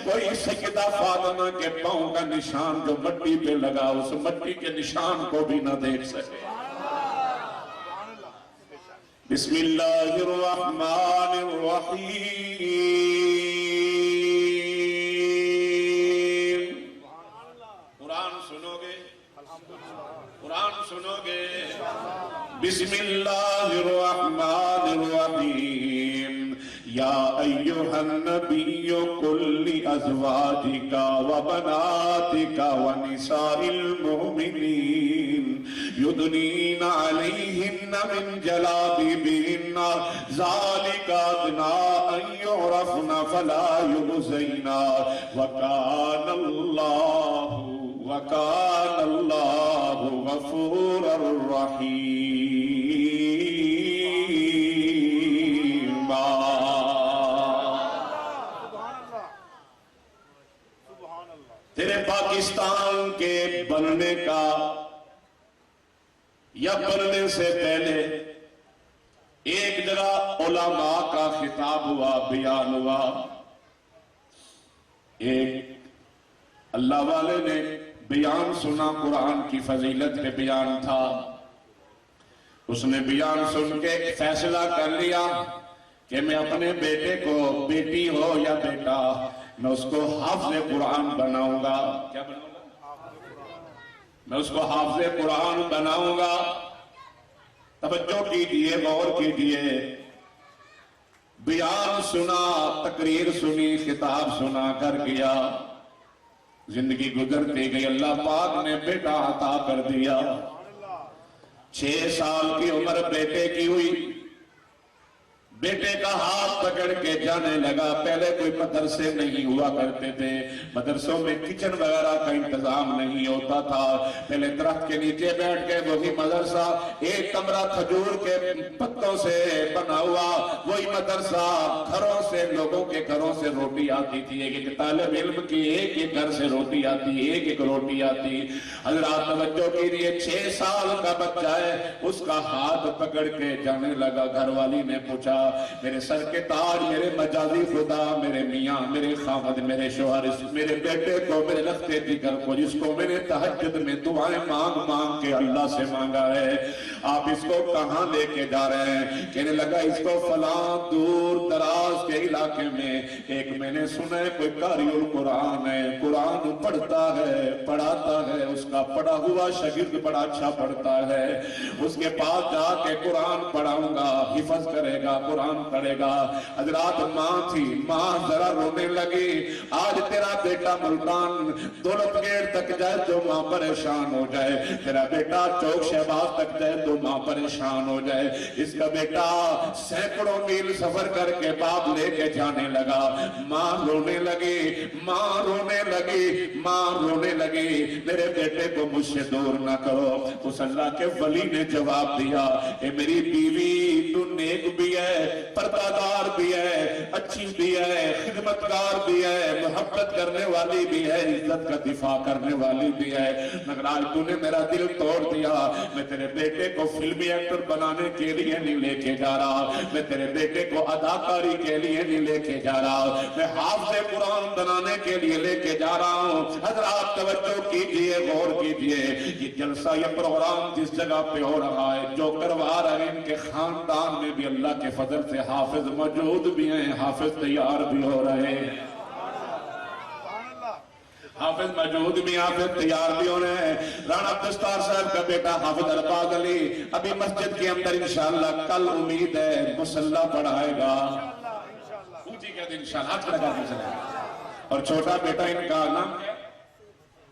کوئی سیدہ فاطمہ کے پاؤں کا نشان جو مٹی پہ لگا اس مٹی کے نشان کو بھی نہ دیکھ سکے۔ بسم اللہ الرحمن الرحیم۔ قرآن سنو گے؟ قرآن سنو گے؟ بسم اللہ الرحمن الرحیم۔ یا ایھا النبی قل لازواجک وبناتک ونساء المؤمنین یدنین علیہن من جلابیبہن ذالک ادنی ان یعرفن فلا یؤذین وکان اللہ غفورا رحیما۔ تیرے پاکستان کے بننے کا یا بننے سے پہلے ایک جگہ علماء کا خطاب ہوا، بیان ہوا۔ ایک اللہ والے نے بیان سنا، قرآن کی فضیلت پہ بیان تھا۔ اس نے بیان سن کے فیصلہ کر لیا کہ میں اپنے بیٹے کو، بیٹی ہو یا بیٹا، میں اس کو حافظ قرآن بناؤں گا۔ کیا بناؤں گا؟ میں اس کو حافظ قرآن بناؤں گا۔ توجہ کیجئے، غور کیجئے۔ بیان سنا، تقریر سنی، خطاب سنا کر گیا۔ زندگی گزرتی گئی، اللہ پاک نے بیٹا عطا کر دیا۔ 6 سال کی عمر بیٹے کی ہوئی۔ بیٹے کا ہاتھ پکڑ کے جانے لگا۔ پہلے کوئی مدرسے نہیں ہوا کرتے تھے، مدرسوں میں کچن وغیرہ کا انتظام نہیں ہوتا تھا۔ پہلے درخت کے نیچے بیٹھ کے وہی مدرسہ، ایک کمرہ کھجور کے پتوں سے بنا ہوا وہی مدرسہ، گھروں سے، لوگوں کے گھروں سے روٹی آتی تھی۔ ایک طالب علم کی ایک گھر سے روٹی آتی، ایک روٹی آتی۔ حضرات توجہ کیجئے، 6 سال کا بچہ ہے، اس کا ہاتھ پکڑ کے جانے لگا۔ گھر والی نے پوچھا، میرے سر کے تاج، میرے مجازی خدا، میرے میاں، میرے خامد، میرے شوہر، میرے بیٹے کو، میرے رختے جگر کو، جس کو میں نے تہجد میں دعائیں مانگ مانگ کے اللہ سے مانگا ہے، آپ اس کو کہاں لے کے جا رہے ہیں؟ کہنے لگا اس کو فلاں دور دراز کے علاقے میں ایک میں نے سنا ہے کوئی قاری القرآن ہے، قرآن پڑھتا ہے، پڑھاتا ہے، اس کا پڑھا ہوا شاگرد بڑا اچھا پڑھتا ہے، اس کے پاس جا کے قرآن پڑھاؤں گا، حفظ کرے گا، قرآن پڑھے گا۔ حضرات ماں تھی، ماں ذرا رونے لگی۔ آج تیرا بیٹا ملتان دولت گیٹ تک جائے تو ماں پریشان ہو جائے، تیرا بیٹا چوک شہباز تک جائے تو ماں پریشان ہو جائے۔ اس کا بیٹا سینکڑوں میل سفر کر کے باپ لے کے جانے لگا۔ ماں رونے لگی، ماں رونے لگی، ماں رونے لگی، میرے بیٹے کو مجھ سے دور نہ کرو۔ اس اللہ کے ولی نے جواب دیا، اے میری بیوی تو نیک بھی ہے، پردادار بھی ہے، اچھی بھی ہے، خدمتگار بھی ہے، محبت کرنے والی بھی ہے، عزت کا دفاع کرنے والی بھی ہے، مگر آج تو نے میرا دل توڑ دیا۔ میں تیرے بیٹے کو فلمی ایکٹر بنانے کے لیے نہیں لے کے جا رہا، میں تیرے بیٹے کو اداکاری کے لیے نہیں لے کے جا رہا، میں حافظ قرآن بنانے کے لیے لے کے جا رہا ہوں۔ حضرات توجہ کیجئے، غور کیجئے، یہ جلسہ، یہ پروگرام جس جگہ پہ ہو رہا ہے، جو کروا رہے ہیں، ان کے خاندان میں بھی اللہ کے فضل سے حافظ موجود بھی ہیں، حافظ تیار بھی ہو رہے ہیں، حافظ موجود بھی، حافظ تیار بھی ہو رہے ہیں۔ رانا دستار صاحب کا بیٹا حافظ الفاظ علی ابھی مسجد کے اندر انشاءاللہ کل امید ہے مصلی پڑھائے گا، اونچی کہتے ہیں انشاءاللہ، ہاتھ لگا کے چلے۔ اور چھوٹا بیٹا ان کا نام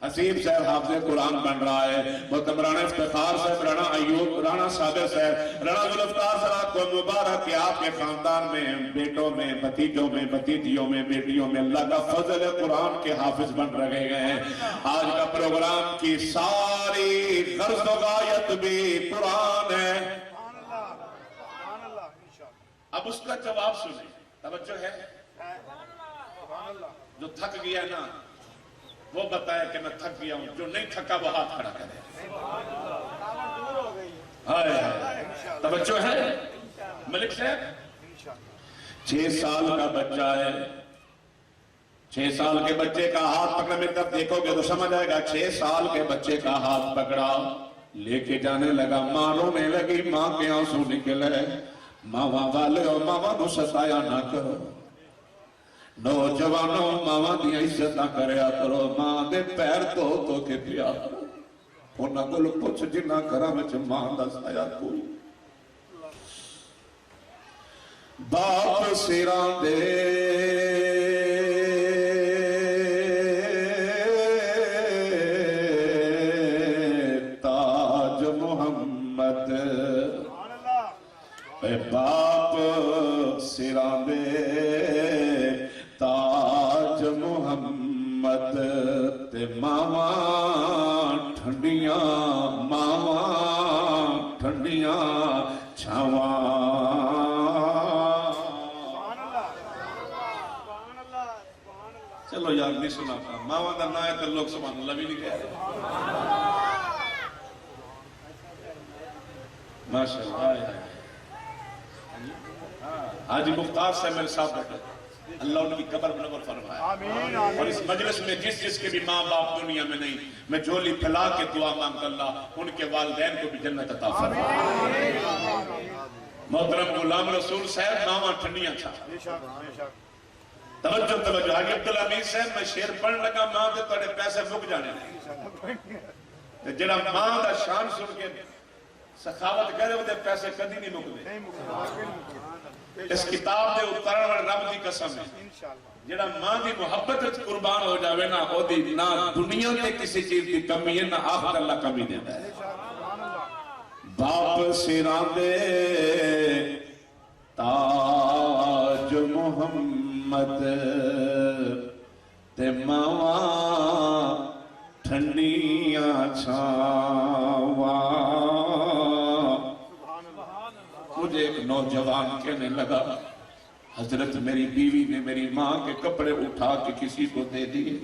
حسیب صاحب حافظ قرآن بن رہا ہے۔ محترم رانا افتخار صاحب، رانا ایوب، رانا صابر صاحب، رانا ذوالفقار صاحب کو مبارک کہ آپ کے خاندان میں، بیٹوں میں، بھتیجوں میں، بھتیجیوں میں، بیٹیوں میں اللہ کا فضل قرآن کے حافظ بن رہے ہیں۔ آج کا پروگرام کی ساری غرض و غایت بھی قرآن ہے۔ اب اس کا جواب سنیں، توجہ ہے؟ جو تھک گیا نا وہ بتائے کہ میں تھک گیا ہوں، جو نہیں تھکا وہ ہاتھ کھڑا کرے۔ توجہ ہے ملک صاحب؟ 6 سال کا بچہ ہے، 6 سال کے بچے کا ہاتھ پکڑا، میری طرف دیکھو گے تو سمجھ آئے گا۔ 6 سال کے بچے کا ہاتھ پکڑا، لے کے جانے لگا، ماں رونے لگی، ماں کے آنسو نکلے۔ ماواں والے اور ماواں کو ستایا نہ کرو، نوجوانوں ماواں دیا عزت کریا کرو، ماں دے پیر تو کے پیا کرو، انہاں کول پوچھ جنہاں گھراں وچ ماں دا سایہ کوئی۔ باپ سراں دے تاج محمد اے باپ سراں دے تاج محمد تے ماواں ٹھنڈیاں چھاواں چلو یار نہیں سنا پا ماواں دا نا ہے تو لوگ سبحان اللہ بھی نہیں کہہ رہے ماشاءاللہ حاجی مختار صاحب میرے ساتھ بیٹھے اللہ ان کی قبر منور فرمائے اور اس مجلس میں جس کے بھی ماں باپ دنیا میں نہیں میں جھولی پھیلا کے دعا مانگ اللہ ان کے والدین کو بھی جنت عطا فرمائے محترم غلام رسول صاحب ماواں ٹھنڈیاں چھا توجہ حاجی عبدالحمید صاحب میں شعر پڑھن لگا ماں دے تھوڑے پیسے مک جانے جڑا ماں دا شان سن کے سخاوت کرے وہ دے پیسے کدی نہیں مکدے اس کتاب دے اترن والے رب دی قسم ہے جڑا ماں دی محبت قربان ہو جاوے نا او دی نہ دنیا تے کسی چیز دی کمی ہے نہ آخرت اللہ کمی دیندا ہے باپ سراں دے تاج محمد تے ماواں ٹھنڈیاں چھاواں مجھے ایک نوجوان کہنے لگا حضرت میری بیوی نے میری ماں کے کپڑے اٹھا کے کسی کو دے دیے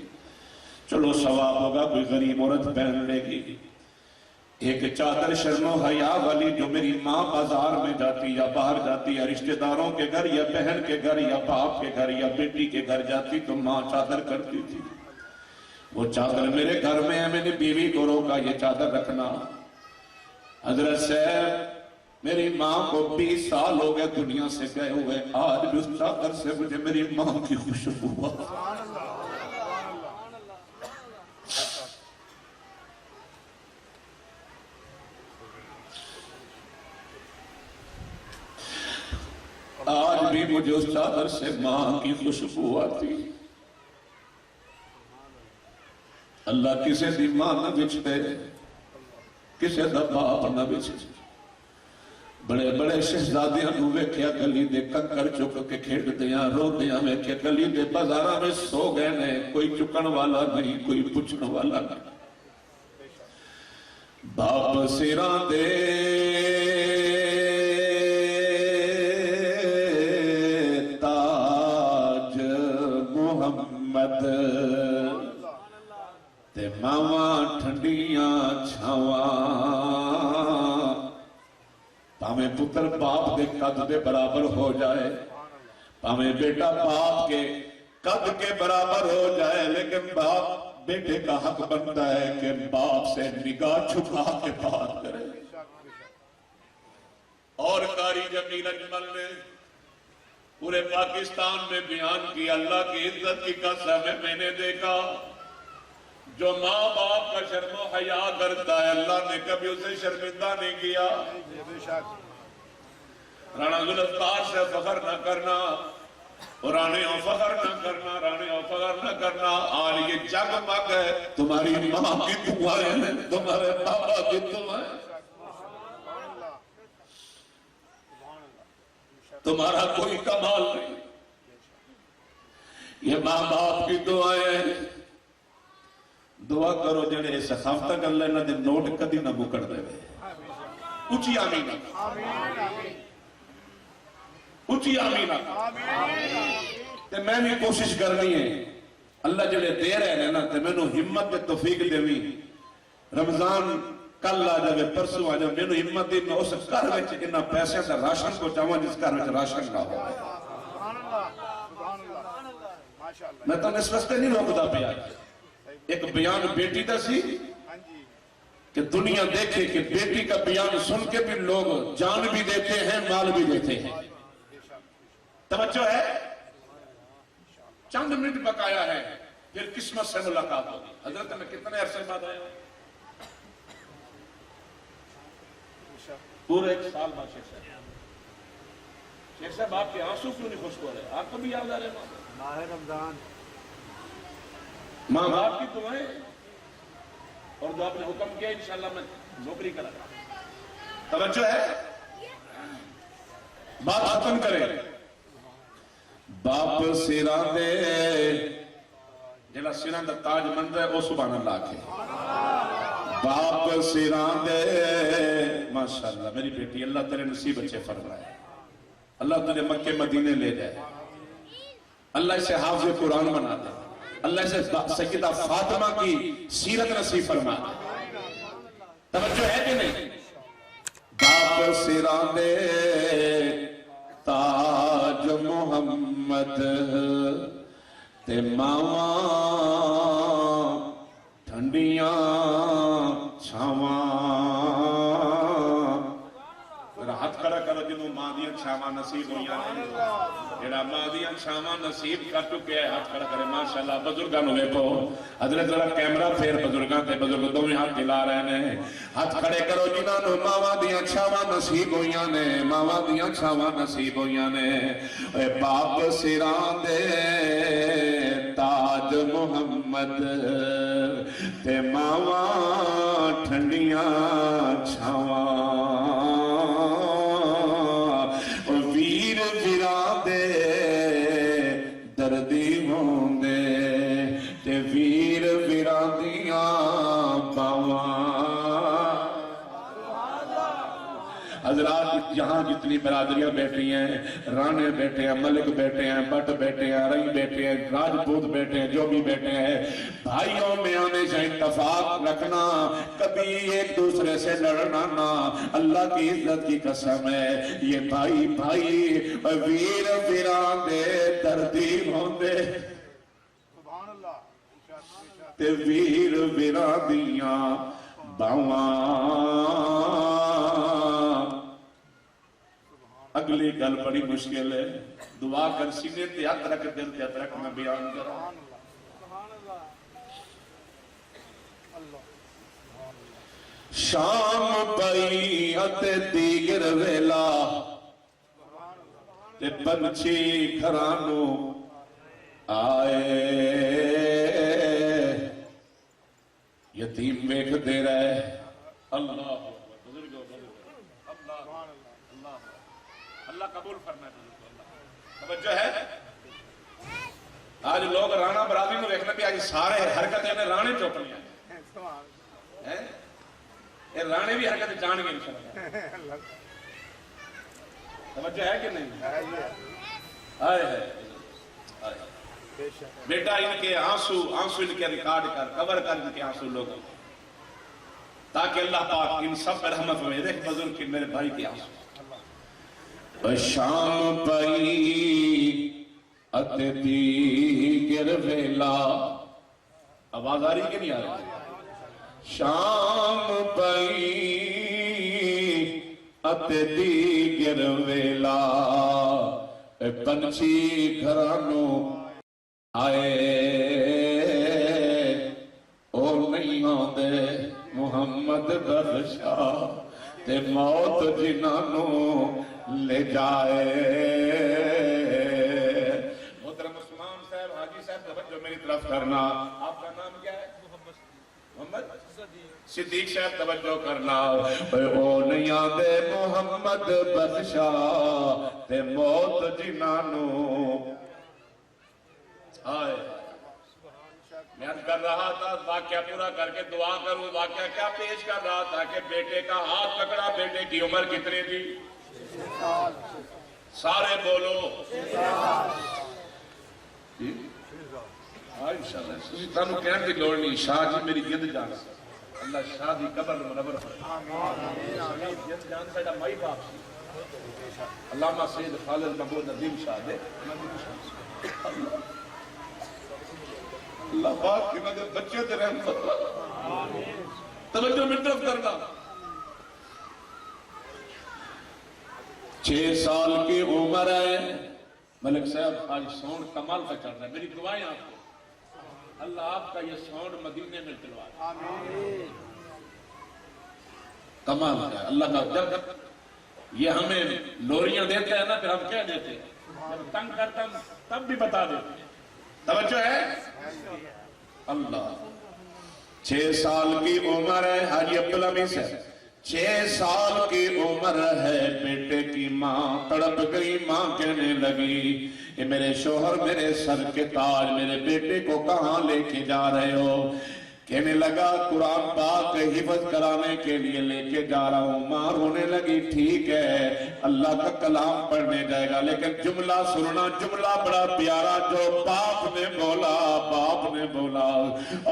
چلو ثواب ہوگا کوئی غریب عورت پہن لے گی ایک چادر شرم و حیا والی جو میری ماں بازار میں جاتی یا باہر جاتی یا رشتہ داروں کے گھر یا بہن کے گھر یا باپ کے گھر یا بیٹی کے گھر جاتی تو ماں چادر کرتی تھی وہ چادر میرے گھر میں ہے میں نے بیوی کو روکا یہ چادر رکھنا حضرت صاحب میری ماں کو 20 سال ہو گئے دنیا سے گئے ہوئے آج بھی اس چادر سے مجھے میری ماں کی خوشبو آج بھی مجھے اس چادر سے ماں کی خوشبو آتی اللہ کسے دی ماں نہ بچتے کسے دا باپ نہ بچتے بڑے بڑے شہزادیاں نو ویکھیا گلی دے کنکر چک کے کھیڈ دیاں رو دیاں ویکھیا گلی دے بازاراں میں سو گئے نے کوئی چکن والا نہیں کوئی پوچھن والا نہیں باپ سراں دے تاج محمد تے ماواں ٹھنڈیاں چھاواں پاویں پتر باپ کے قد کے برابر ہو جائے پاویں بیٹا باپ کے قد کے برابر ہو جائے لیکن باپ بیٹے کا حق بنتا ہے کہ باپ سے نگاہ چھپا کے بات کرے اور قاری جمیل اجمل نے پورے پاکستان میں بیان کیا اللہ کی عزت کی قسم ہے میں نے دیکھا جو ماں باپ کا شرم و حیا کرتا ہے اللہ نے کبھی اسے شرمندہ نہیں کیا رانا ذوالفقار سے فخر نہ کرنا رانیوں فخر نہ کرنا رانیوں فخر نہ کرنا آج یہ جگ مگ ہے تمہاری ماں کی دعائیں ہیں تمہارے بابا کی دعائیں تمہارا کوئی کمال نہیں یہ ماں باپ کی دعائیں ہیں دعا کرو جڑے سخافتہ کر لینا دے نوٹ کدی نہ بکڑ دے اچھی آمین اچھی آمین تے میں بھی کوشش کرنی ہے اللہ جڑے دے رہے ہیں نا تے میں نو ہمت دے توفیق دے بھی رمضان کل آ جائے پرسوں آ جائے میں نو ہمت دے میں اس گھر وچ انہاں پیسے دا راشن کو چاہواں جس گھر وچ راشن نہ ہو میں تو اس واسطے نہیں روکدا پیا ایک بیان بیٹی دا سی کہ دنیا دیکھے کہ بیٹی کا بیان سن کے بھی لوگ جان بھی دیتے ہیں مال بھی دیتے ہیں توجہ ہے چند منٹ بقایا ہے پھر قسمت سے ملاقات ہوگی حضرت میں کتنے عرصے بعد آیا ہوں پورے 1 سال بعد شیخ صاحب آپ کے آنسو کیوں نہیں خوش ہو رہے آپ کو بھی یاد آ رہے ماہ رمضان ماں باپ کی دعائیں اور جو آپ نے حکم کیا انشاءاللہ میں نوکری کرا توجہ ہے بات ختم کرے باپ سیران دے جلا سیران دا تاج مند ہے او سبحان اللہ کے باپ سیران دے ماشاءاللہ میری بیٹی اللہ تیرے نصیب اچھے فرمائے اللہ تیرے مکہ مدینے لے جائے اللہ اسے حافظ قرآن بنا دے اللہ اسے سیدہ فاطمہ کی سیرت نصیب فرما دے توجہ ہے کہ نہیں باپ سیران دے تاج محمد تے ماواں ٹھنڈیاں چھاواں ہاتھ کھڑا کرو جنہوں ماں دیاں چھاواں نصیب ہویاں نے جڑا ماں دیاں چھاواں نصیب کر چکے ہیں ہاتھ کھڑا کرے ماشاءاللہ بزرگاں نو ویکھو حضرت ذرا کیمرہ پھیر بزرگاں تے بزرگ دوویں ہاتھ ہلا رہے نے ہاتھ کھڑے کرو جنہاں نو ماواں دیاں چھاواں نصیب ہویاں نے ماواں دیاں چھاواں نصیب ہویاں نے اے باپ سیران دے تاج محمد تے ماواں ٹھنڈیاں چھاواں ویر ویران دے دردی ہوندے تے ویر ویران دیاں باواں حضرات یہاں جتنی برادریاں بیٹھی ہیں رانے بیٹھے ہیں ملک بیٹھے ہیں بٹ بیٹھے ہیں رئی بیٹھے ہیں راجپوت بیٹھے ہیں جو بھی بیٹھے ہیں بھائیوں میں ہمیشہ اتفاق رکھنا کبھی ایک دوسرے سے لڑنا نہ اللہ کی عزت کی قسم ہے یہ بھائی بھائی ویر ویران دے دردی ہوندے تے ویر ویران دیاں باواں اگلی گل بڑی مشکل ہے دعا کر سینے تے ہاتھ رکھ دل تے ہاتھ رکھ میں بیان کرا شام پئی اتے دیگر ویلا تے پنچھی گھرانو آئے یتیم ویکھ دے رہے اللہ اللہ قبول فرمائے توجہ ہے آج لوگ رانا برادری میں دیکھنا بھی آج سارے حرکتیں نے رانے چوپنی ہیں یہ رانے بھی حرکتیں جان گے انشاءاللہ توجہ ہے کہ نہیں آئے ہے بیٹا ان کے آنسو ان کے ریکارڈ کر کور کر ان کے آنسو لوگوں تاکہ اللہ پاک ان سب پر رحمت ہوئے دیکھ بزرگ کی میرے بھائی کے آنسو شام پئی اتے دیگر ویلا آواز آ رہی کہ نہیں آ رہی شام پئی اتے دیگر ویلا پنچھی گھرانو آئے او نہیں آندے محمد بخشا تے موت جنانو لے جائے محترم عثمان صاحب حاجی صاحب توجہ میری طرف کرنا آپ کا نام کیا ہے محمد صدیق صاحب توجہ کرنا او نہیں آندے محمد بخشا تے موت جنانو آئے میں کر رہا تھا واقعہ پورا کر کے دعا کروں واقعہ کیا پیش کر رہا تھا کہ بیٹے کا ہاتھ پکڑا بیٹے کی عمر کتنی تھی سارے بولو انشاءاللہ تانوں کہنے کی لوڑ نہیں شاہ جی میری جد جان اللہ شاہ دی قبر منور آمین جد جان سا مائی باپ علامہ سید خالد محمود ندیم شاہ دے اللہ پاک کی مدد بچے تے رحمت توجہ میں طرف کرنا 6 سال کی عمر ہے ملک صاحب آج سونڈ کمال کا چل رہا ہے میری دعائیں آپ کو اللہ آپ کا یہ سونڈ مدینے میں چلوا کمال کا ہے اللہ کا جب یہ ہمیں لوریاں دیتے ہیں نا پھر ہم کہہ دیتے ہیں جب تنگ کرتا ہم تب بھی بتا دیتے ہیں توجہ ہے اللہ 6 سال کی عمر ہے حاجی عبدالحمید سے 6 سال کی عمر ہے، بیٹے کی ماں تڑپ گئی، ماں کہنے لگی کہ میرے شوہر میرے سر کے تاج، میرے بیٹے کو کہاں لے کے جا رہے ہو؟ کہنے لگا قرآن پاک حفظ کرانے کے لیے لے کے جا رہا ہوں۔ ماں رونے لگی، ٹھیک ہے اللہ کا کلام پڑھنے جائے گا، لیکن جملہ سننا، جملہ بڑا پیارا جو باپ نے بولا، باپ نے بولا،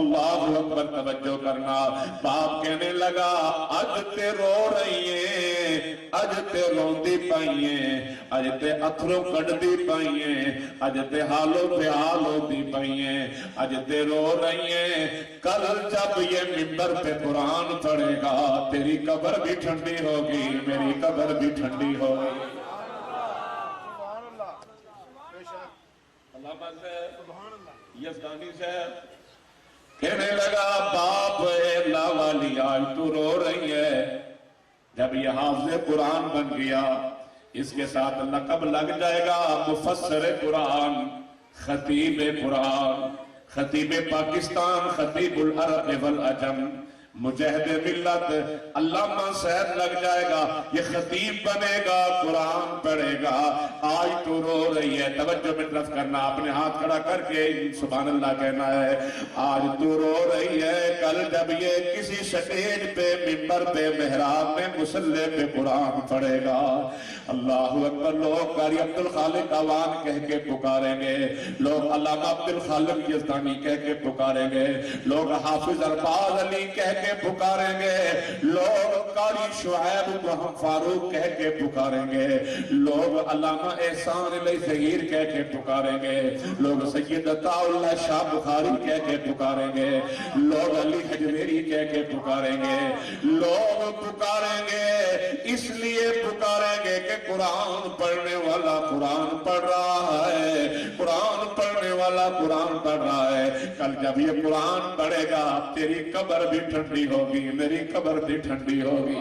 اللہ اکبر، توجہ کرنا۔ باپ کہنے لگا اج تے رو رہی ہیں، اج تے روندی پئی ہیں، اج تے اتھرو کڈدی پئی ہیں، اج تے حالو بحال ہوتی پئی ہیں، اج تے رو رہی ہیں، کل جب یہ منبر پہ قرآن پڑھے گا تیری قبر بھی ٹھنڈی ہوگی، میری قبر بھی ٹھنڈی ہوگی۔ یزدانی صاحب کہنے لگا باپ اللہ والی آج تو رو رہی ہے، جب یہ حافظ قرآن بن گیا اس کے ساتھ لقب لگ جائے گا مفسر قرآن، خطیب قرآن، خطیب پاکستان، خطیب العرب والعجم، مجاہد ملت، علامہ صاحب لگ جائے گا، یہ خطیب بنے گا، قرآن پڑھے گا۔ آج تو رو رہی ہے، توجہ میں طرف کرنا، اپنے ہاتھ کھڑا کر کے سبحان اللہ کہنا ہے، آج تو رو رہی ہے، کل جب یہ کسی سٹیج پہ، منبر پہ، محراب میں، مصلی پہ قرآن پڑھے گا، اللہ اکبر، لوگ قاری عبد الخالق عوان کہہ کے پکاریں گے، لوگ علامہ عبد الخالق یزدانی کہہ کے پکاریں گے، لوگ حافظ ارباز علی کہہ کے پکاریں گے، لوگ قاری شعیب محمد فاروق کہہ کے پکاریں گے، لوگ علامہ احسان علی ظہیر کہہ کے پکاریں گے، لوگ سید عطا اللہ شاہ بخاری کہہ کے پکاریں گے، لوگ علی حجویری کہہ کے پکاریں گے، لوگ پکاریں گے، اس لیے پکاریں گے کہ قرآن پڑھنے والا قرآن پڑھ رہا ہے، قرآن پڑھنے والا قرآن پڑھ رہا ہے۔ کل جب یہ قرآن پڑھے گا تیری قبر بھی ٹھنڈی ہوگی، میری قبر بھی ٹھنڈی ہوگی۔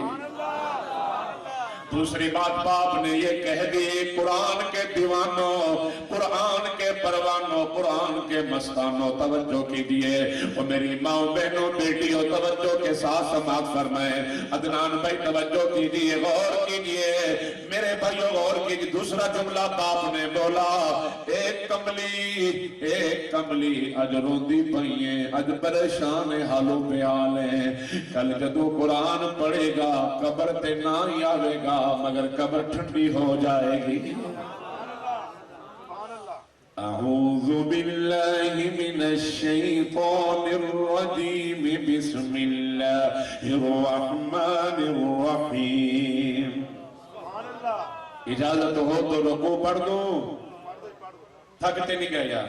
دوسری بات باپ نے یہ کہہ دی، قرآن کے دیوانوں، قرآن کے پروانوں، قرآن کے مستانوں، توجہ کیجئے، اور میری ماں بہنوں بیٹیوں توجہ کے ساتھ سماعت فرمائیں، عدنان بھائی توجہ کیجئے، غور کیجئے، میرے بھائیوں غور کیجئے، دوسرا جملہ باپ نے بولا، ایک کملی اج روندی پئییں، اج پریشان حالوں پہ آلیں، کل جدو قرآن پڑھے گا قبر تے نہ ہی آوے گا مگر قبر ٹھنڈی ہو جائے گی۔ اعوذ باللہ من الشیطان الرجیم، بسم اللہ الرحمن الرحیم۔ اجازت ہو تو رکوع پڑھ دوں، تھکتے نہیں گئے یار،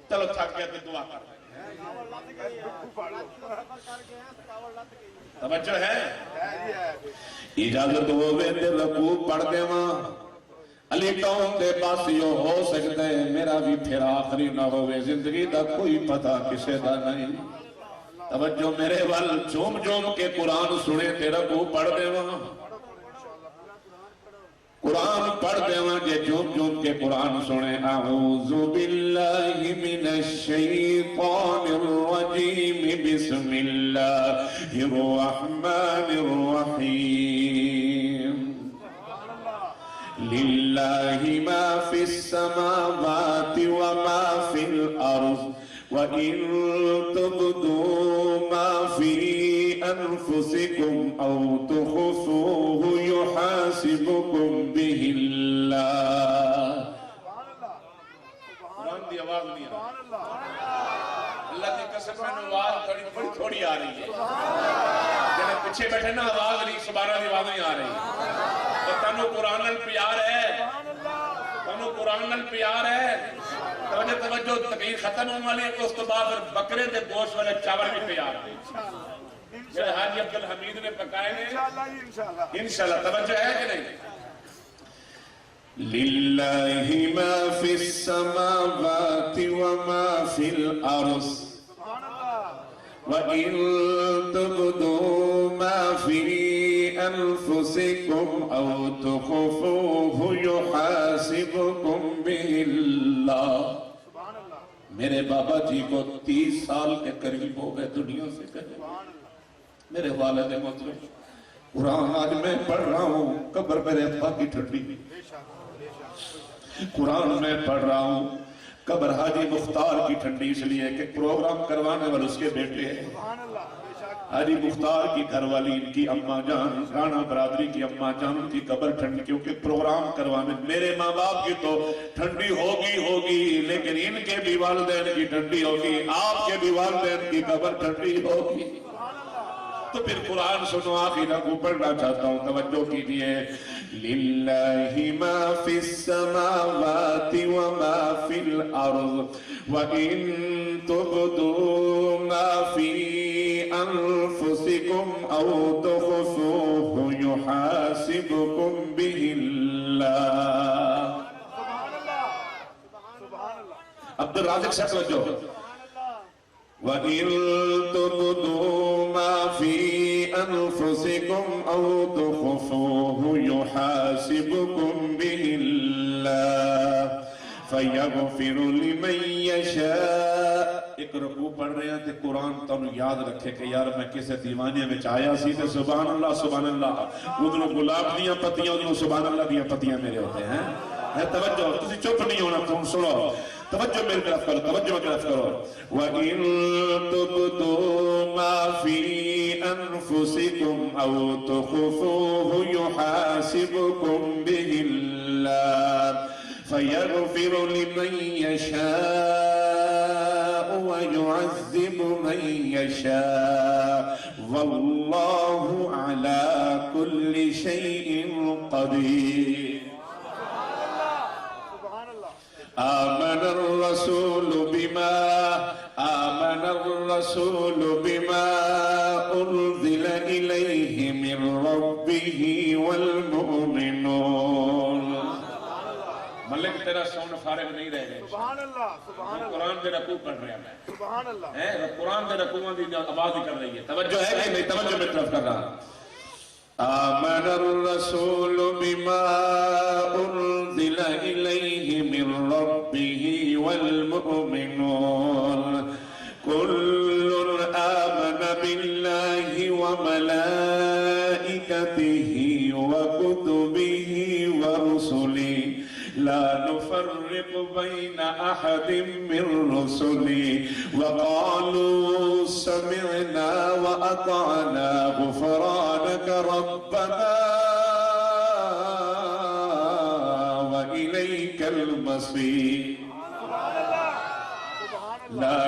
چلو تھک گیا تو دعا کر توجہ ہے، اجازت ہوئے تے رکوع پڑھ دے ماں، علی قوم دے پاسیوں ہو سکتا ہے میرا بھی پھر آخری نہ ہوئے، زندگی دا کوئی پتہ کسے دا نہیں، توجہ میرے وال جوم جوم کے قرآن سنے تے رکوع پڑھ دے ماں، قرآن پڑھ دے ماں جے جوم جوم کے قرآن سنے۔ اعوذ باللہ من الشیطان الرجیم، بسم اللہ الرحمن الرحیم۔ للہ ما فی السماوات وما فی الارض وَإِن تُبْدُوا مَا فِي أَنفُسِكُمْ أَوْ تُخْفُوهُ يُحَاسِبُكُمْ بِهِ اللَّهُ۔ قرآن دی آواز نہیں آ رہی، اللہ کی قسم میں آواز بڑی تھوڑی آ رہی ہے، جنہیں پیچھے بیٹھے نا آواز نہیں، سبارہ دی آواز نہیں آ رہی، تو تنو قرآن نال پیار ہے، تنو قرآن نال پیار ہے، توجہ تقریر ختم ہونے والی ہے، تو اس تو بعد بکرے دے گوشت والے چاول بھی تیار ہیں جنہیں حاجی عبدالحمید نے پکائے ہیں انشاءاللہ۔ توجہ ہے کہ نہیں؟ للہ ما فی السماوات وما فی الارض وَإِن تُبْدُوا مَا فِي أَنفُسِكُمْ أَوْ تُخْفُوهُ يُحَاسِبُكُمْ بِهِ اللَّهُ۔ میرے بابا جی کو 30 سال کے قریب ہو گئے دنیا سے گئے، میرے والد محترم قرآن آج میں پڑھ رہا ہوں، قبر میرے ابا کی ٹھنڈی، قرآن میں پڑھ رہا ہوں، قبر حاجی مختار کی ٹھنڈی، اس لیے کہ پروگرام کروانے والے اس کے بیٹے ہیں حاجی مختار کی گھر والی، ان کی اماں جان، رانا برادری کی اماں جان، ان کی قبر ٹھنڈی، کیونکہ پروگرام کروانے میرے ماں باپ کی تو ٹھنڈی ہوگی لیکن ان کے بھی والدین کی ٹھنڈی ہوگی، آپ کے بھی والدین کی قبر ٹھنڈی ہوگی۔ تو پھر قرآن سنو، آخری رکوع پڑھنا چاہتا ہوں، توجہ کیجئے۔ لِلَّهِ مَا فِي السَّمَاوَاتِ وَمَا فِي الْأَرْضِ وَإِن تُبْدُوا مَا فِي أَنفُسِكُمْ أَوْ تُخْفُوهُ يُحَاسِبْكُمْ بِهِ اللَّهُ۔ عبد الرازق سے توجہ۔ وَإِن تُبْدُوا مَا فِي أَنفُسِكُمْ أَوْ تُخْفُوهُ يُحَاسِبْكُمْ بِهِ اللَّهُ فَيَغْفِرُ لِمَن يَشَاءُ۔ ایک رکوع پڑھ رہے ہیں تو قرآن تانوں یاد رکھے کہ یار میں کسے دیوانے میں آیا سی تے سبحان اللہ سبحان اللہ، ادھروں گلاب دیاں پتیاں، ادھروں سبحان اللہ دیاں پتیاں میرے ہوتے ہیں۔ توجہ، تسی چپ نہیں ہونا، تم سنو، توجہ میری طرف کرو، توجہ میری طرف کرو۔ وَإِن تُبْدُوا مَا فِي أَنفُسِكُمْ أَوْ تُخْفُوهُ يُحَاسِبْكُمْ بِهِ اللَّهُ فَيَغْفِرُ لِمَن يَشَاءُ وَيُعَذِّبُ مَن يَشَاءُ وَاللَّهُ عَلَى كُلِّ شَيْءٍ قَدِيرٌ۔ آمن الرسول بما أنزل إليه من ربه والمؤمنون۔ ملک تیرا سون فارغ نہیں رہ گئے، سبحان اللہ، سبحان اللہ، قرآن دے رکوع پڑھ رہے ہیں، سبحان اللہ، قرآن دے رکوع دی آواز کر رہی ہے، توجہ ہے کہ نہیں؟ توجہ میں طرف کر رہا۔ آمن الرسول بما أنزل إليه من ربه والمؤمنون كل آمن بالله وملائكته وكتبه ورسله لا نفرق بين أحد من رسله وقالوا سمعنا وأطعنا غفرانك ربنا وإليك المصير۔ لا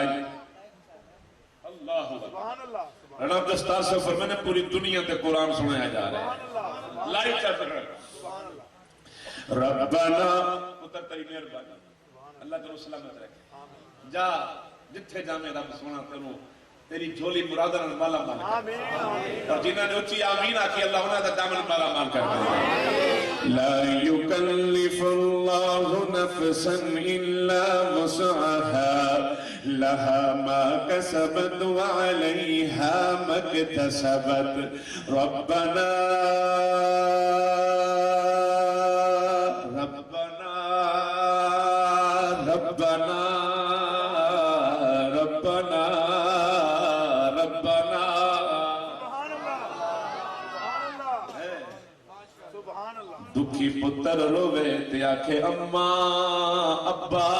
اللہ رناب دستار سے فرمانے پوری دنیا تے قرآن سنایا جا رہا ہے، لائٹ چل رہا ہے۔ ربنا پتر تیری مہربانی، اللہ تیرو سلامت رکھے، جا جتھے جا میں رب سونا تیری جھولی مرادن مالا مال کر، اور جنہاں نے اچھی آمین آکی اللہ انہاں دا دامن مالا مال کر۔ لا يكلف الله نفسا إلا وسعها لها ما كسبت وعليها ما اكتسبت ربنا دکھی پتر روے تے آکھے اماں ابا،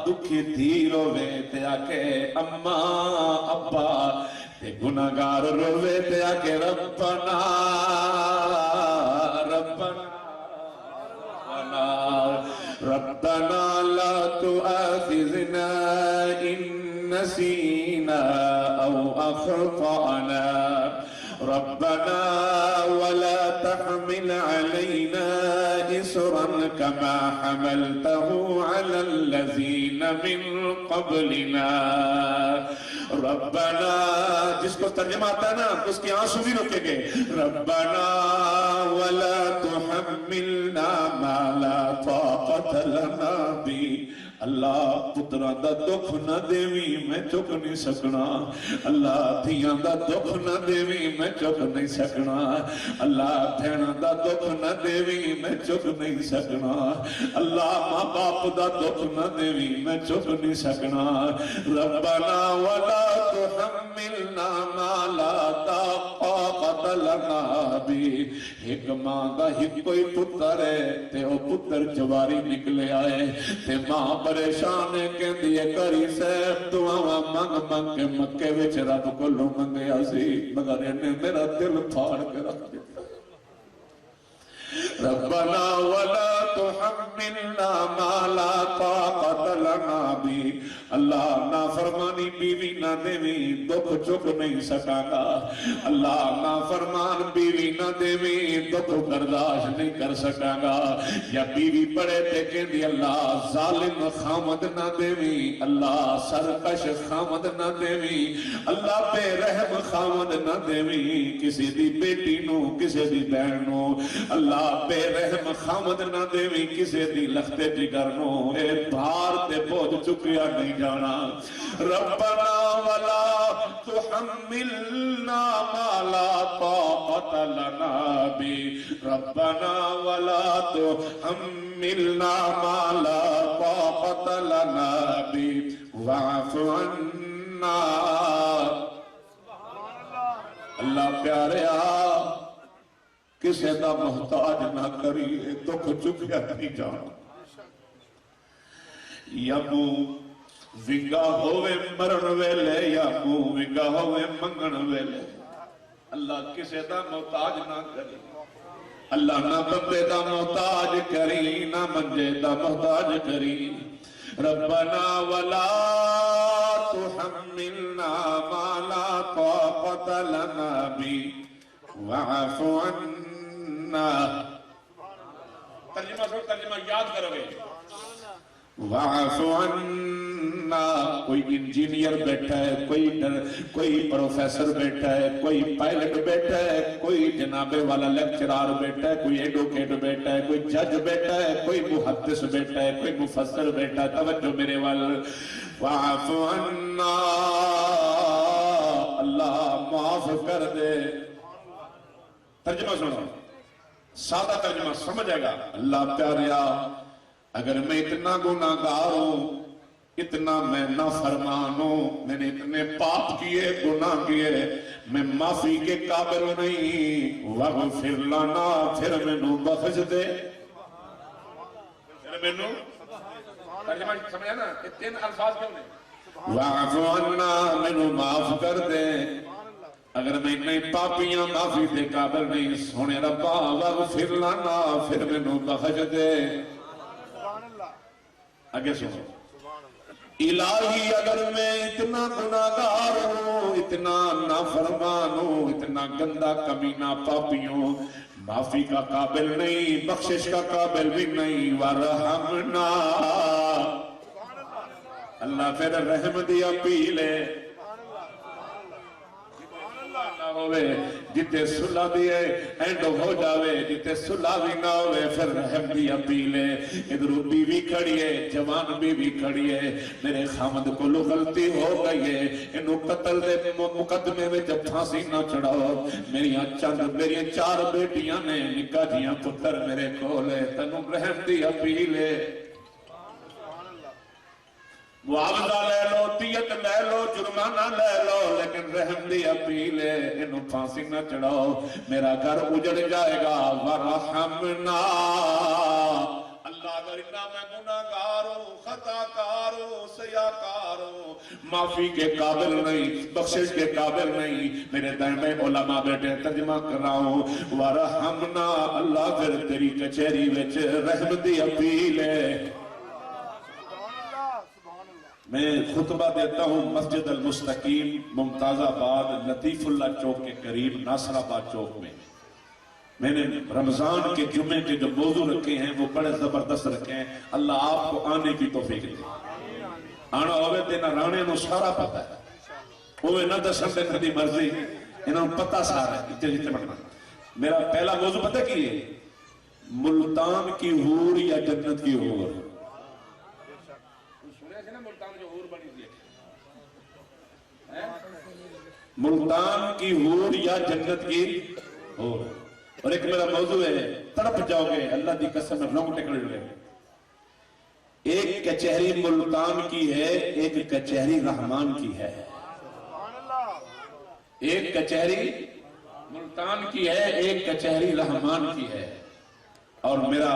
دکھی دھی روے تے آکھے اماں ابا، تے گناہگار روے تے آکھے ربنا ربنا ربنا لا تؤاخذنا إن نسينا أو أخطأنا ربنا ولا تحمل علينا إصرا كما حملته على الذين من قبلنا ربنا، جس کو ترجمہ آتا ہے نا اس کی آنسو بھی رکھیں گے، ربنا ولا تحملنا ما لا طاقت لنا به، اللہ پترہ دا دکھ نہ دیوی میں چک نہیں سکنا، اللہ دھیاں دا دکھ نہ دیوی میں چک نہیں سکنا، اللہ بھینا دا دکھ نہ دیوی میں چک نہیں سکنا، اللہ ماں باپ دا دکھ نہ دیوی میں چک نہیں سکنا، ربنا ولا تحملنا ما لا طاقت قتلنا بھی ایک ماں دا ایک کوئی پتر ہے تے او پتر جواری نکلے آئے تے ماں پریشان ہے کہندی ہے کری صاحب دعاواں منگ منگ کے مکے وچ رب کولوں منگیا سی مگر انہیں میرا دل پھاڑ کے رکھ دیا ربنا ولا تحملنا ما لا طاقت لنا به اللہ نافرمانی بیوی نہ دیوی دکھ چک نہیں سکا گا اللہ نافرمان بیوی نہ دیوی دکھ برداشت نہیں کر سکا گا یا بیوی پڑے تے کہندی اللہ ظالم خامد نہ دیوی اللہ سرکش خامد نہ دیوی اللہ بے رحم خامد نہ دیوی کسی دی بیٹی نو کسی دی بہن نو اللہ بے رحم خامد نہ دیوی کسی دی لختے جگر نو اے بھار تے بوجھ چکیا نہیں جانا ربنا ولا تحملنا ما لا طاقت لنا به ربنا ولا تحملنا ما لا طاقت لنا به واعف عنا اللہ پیاریا کسے دا محتاج نہ کریے دکھ چکیا نہیں جانا یا منہ ونگا ہوئے مرن ویلے یا منہ ونگا ہوئے منگن ویلے اللہ کسے دا محتاج نہ کری اللہ نہ بندے دا محتاج کری نہ منجے دا محتاج کری ربنا ولا تحملنا ما لا طاقت لنا به واعف عنا ترجمہ یاد کرو گے واعف عنا کوئی انجینئر بیٹھا ہے کوئی پروفیسر بیٹھا ہے کوئی پائلٹ بیٹھا ہے کوئی جنابے والا لیکچرار بیٹھا ہے کوئی ایڈوکیٹ بیٹھا ہے کوئی جج بیٹھا ہے کوئی محدث بیٹھا ہے کوئی مفسر بیٹھا ہے توجہ میرے وال واعف عنا اللہ معاف کر دے ترجمہ سنو سادہ ترجمہ سمجھ آئے گا اللہ پیاریا اگر میں اتنا گناہگار ہوں اتنا میں نافرمان ہوں میں نے اتنے پاپ کیے گناہ کیے میں معافی کے قابل نہیں وغفر لنا پھر میں نو بخش دے پھر میں نو ترجمہ سمجھا نا یہ تین الفاظ کیوں نہیں واعف عنا میں نو معاف کر دے اگر میں نہیں پاپیاں معافی دے قابل نہیں سونے ربا وغفر لنا پھر میں نو بخش دے آگے سنو الہی اگر میں اتنا گناہگار ہوں اتنا نافرمان ہوں اتنا گندہ کمینہ پاپی ہوں معافی کا قابل نہیں بخشش کا قابل بھی نہیں ورحمنا اللہ پھر رحم دی اپیل ہے ہوئے جتے صلح دیئے اینڈ ہو جاوے جتے صلح بھی نہ ہوئے پھر رحم دی اپیل ہے ادھر بیوی کھڑی ہے جوان بیوی کھڑی ہے میرے خامد کو لو غلطی ہو گئی ہے انہوں قتل دے مقدمے میں جب پھانسی نہ چڑھاؤ میری چار بیٹیاں نے نکاح دیاں پتر میرے کولے تنوں رحم دی اپیل ہے معاوضہ لے لو دیت لے لو جرمانہ لے لو لیکن رحم دی اپیل ہے انہوں پھانسی نہ چڑھاؤ میرا گھر اجڑ جائے گا ورحمنا اللہ اگر اتنا میں گناہگار ہوں خطاکار ہوں سیاکار ہوں معافی کے قابل نہیں بخشش کے قابل نہیں میرے دائیں میں علماء بیٹھے ترجمہ کر رہا ہوں ورحمنا اللہ پھر تیری کچھری وچ رحم دی اپیل ہے میں خطبہ دیتا ہوں مسجد المستقیم ممتاز آباد لطیف اللہ چوک کے قریب ناصر آباد چوک میں نے رمضان کے جمعے کے جو موضوع رکھے ہیں وہ بڑے زبردست رکھے ہیں اللہ آپ کو آنے کی توفیق دے آنا ہوئے دینا رانے نو سارا پتا ہے ہوئے نہ دسن دے کدی مرضی انہوں پتا سارا ہے جتے بڑھنا میرا پہلا موضوع پتا کی ہے ملتان کی حور یا جنت کی حور ملتان کی حور یا جنت کی حور اور ایک میرا موضوع ہے تڑپ جاؤ گے اللہ دی قسم رنگ ٹکڑ لے ایک کچہری ملتان کی ہے ایک کچہری رحمان کی ہے ایک کچہری ملتان کی ہے، ایک کچہری رحمان کی ہے. اور میرا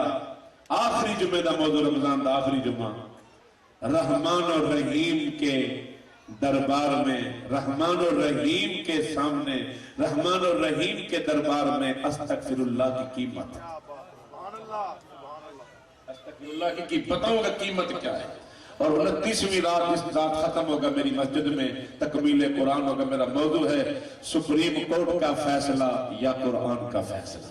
آخری جمعہ دا موضوع رمضان دا آخری جمعہ رحمان اور رحیم کے دربار میں، رحمان اور رحیم کے سامنے، رحمان اور رحیم کے دربار میں استغفر اللہ کی قیمت. استغفر اللہ کی بتاؤں گا قیمت کیا ہے. اور 29ویں رات اس رات ختم ہوگا میری مسجد میں تکمیل قرآن ہوگا. میرا موضوع ہے سپریم کورٹ کا فیصلہ یا قرآن کا فیصلہ.